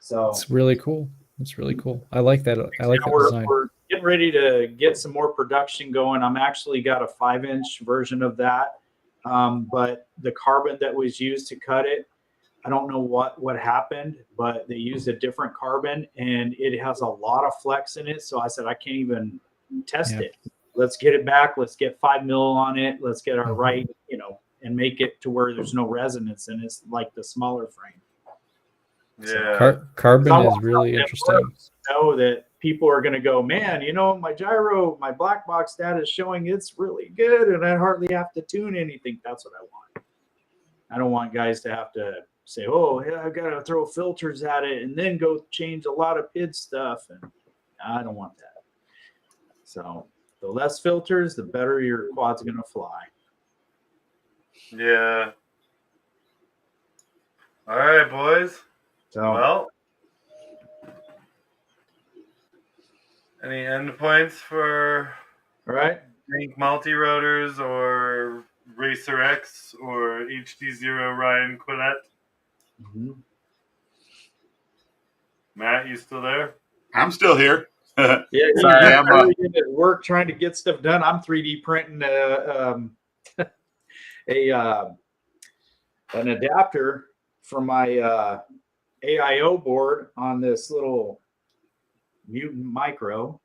So it's really cool. It's really cool. I like that. I like that design. We're getting ready to get some more production going. I'm actually got a 5-inch version of that, but the carbon that was used to cut it, I don't know what happened, but they used a different carbon, and it has a lot of flex in it. So I said I can't even test it. Let's get it back. Let's get 5 mil on it. Let's get our right, you know, and make it to where there's no resonance, and it's like the smaller frame. Yeah, so carbon is really interesting. Know that people are going to go, man, you know, my gyro, my black box data is showing it's really good, and I hardly have to tune anything. That's what I want. I don't want guys to have to say, oh, yeah, I got to throw filters at it and then go change a lot of PID stuff, and I don't want that. So the less filters, the better your quad's going to fly. Yeah. All right, boys. So, well, any endpoints for all right, Gank MultiRotors or Racer X or HD0 Ryan Quellet? Mm-hmm. Matt, you still there? I'm still here. Yeah, Sorry, I'm really good at work trying to get stuff done. I'm 3D printing an adapter for my AIO board on this little Mutant Micro.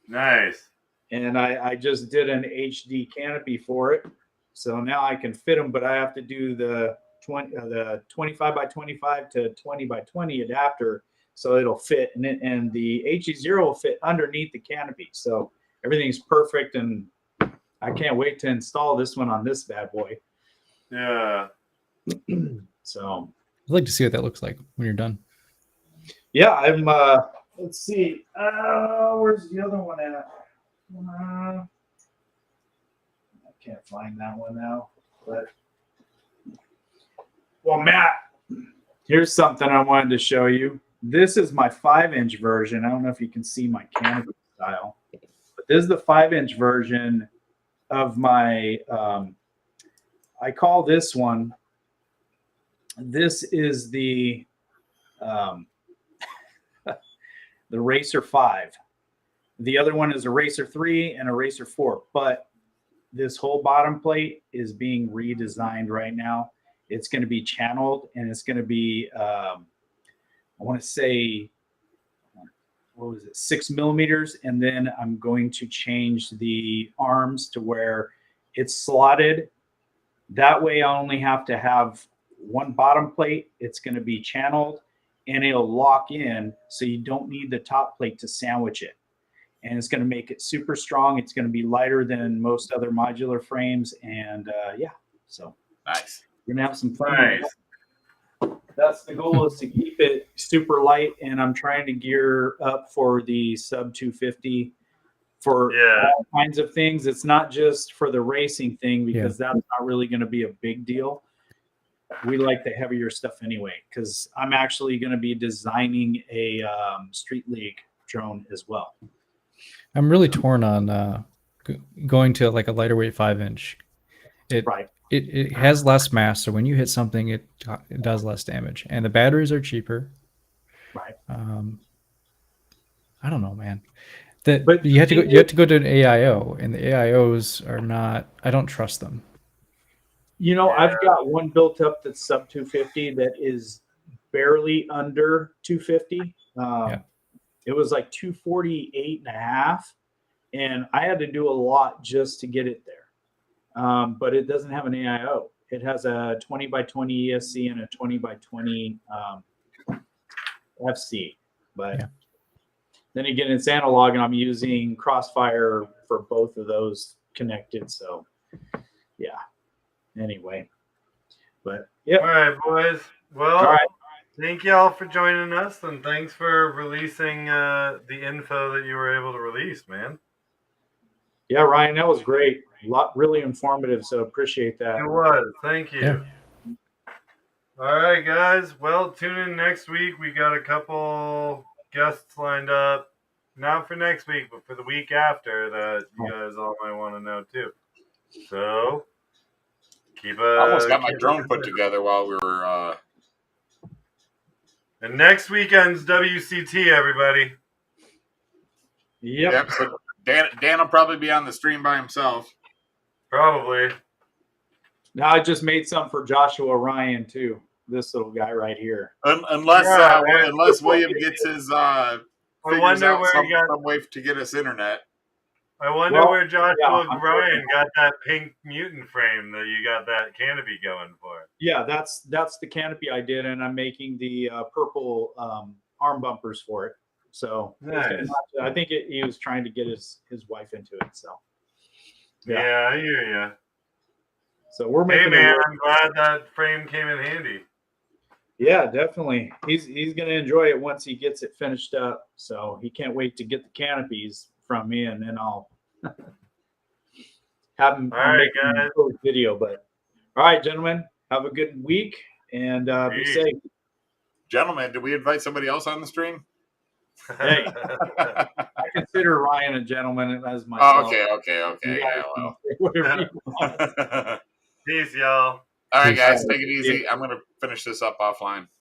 Nice. And I just did an HD canopy for it. So now I can fit them, but I have to do the 25 by 25 to 20 by 20 adapter so it'll fit. And the HE0 will fit underneath the canopy. So everything's perfect. And I can't wait to install this one on this bad boy. Yeah. So I'd like to see what that looks like when you're done. yeah, I'm let's see. Where's the other one at? I can't find that one now. But well, Matt, here's something I wanted to show you. This is my 5-inch version. I don't know if you can see my canopy style, but this is the 5-inch version of my I call this one. This is the the Racer 5. The other one is a Racer 3 and a Racer 4. But this whole bottom plate is being redesigned right now. It's going to be channeled, and it's going to be, I want to say, what was it, 6 millimeters. And then I'm going to change the arms to where it's slotted. That way I only have to have one bottom plate. It's going to be channeled, and it'll lock in, so you don't need the top plate to sandwich it. And it's going to make it super strong. It's going to be lighter than most other modular frames. And yeah, so nice. We're going to have some fun. Nice. That's the goal, is to keep it super light. And I'm trying to gear up for the sub 250 for all kinds of things. It's not just for the racing thing, because that's not really going to be a big deal. We like the heavier stuff anyway, because I'm actually going to be designing a Street League drone as well. I'm really torn on going to like a lighter weight 5-inch. It has less mass, so when you hit something, it does less damage, and the batteries are cheaper. Right. I don't know, man. But you have to go to an AIO, and the AIOs are not. I don't trust them. You know, I've got one built up that's sub 250 that is barely under 250. It was like 248 and a half, and I had to do a lot just to get it there. But it doesn't have an AIO. It has a 20 by 20 ESC and a 20 by 20 FC. But then again, it's analog, and I'm using Crossfire for both of those connected. So yeah. Anyway, but yeah. All right, boys. Well, thank y'all for joining us, and thanks for releasing the info that you were able to release, man. Yeah, Ryan, that was great. Really informative, so appreciate that. It was. Thank you. Yeah. All right, guys. Well, tune in next week. We got a couple guests lined up. Not for next week, but for the week after, that you guys all might want to know too. So I almost got my drone put together while we were. And next weekend's WCT, everybody. Yep. So Dan will probably be on the stream by himself. Probably. Now I just made some for Joshua Ryan too. This little guy right here. Unless William gets his I wonder where some way to get us internet. I wonder where Joshua Ryan got that pink mutant frame that you got that canopy going for. Yeah, that's the canopy I did, and I'm making the purple arm bumpers for it. So nice. I think he was trying to get his wife into it. So yeah, I hear you. So we're making. Hey man, I'm glad that frame came in handy. Yeah, definitely. He's gonna enjoy it once he gets it finished up. So he can't wait to get the canopies from me, and then I'll have him make a video. But all right, gentlemen, have a good week, and be safe. Gentlemen, did we invite somebody else on the stream? Hey, I consider Ryan a gentleman as my. Oh, okay. Yeah, well. Whatever you want. Peace, y'all. All right, guys, take it easy. I'm going to finish this up offline.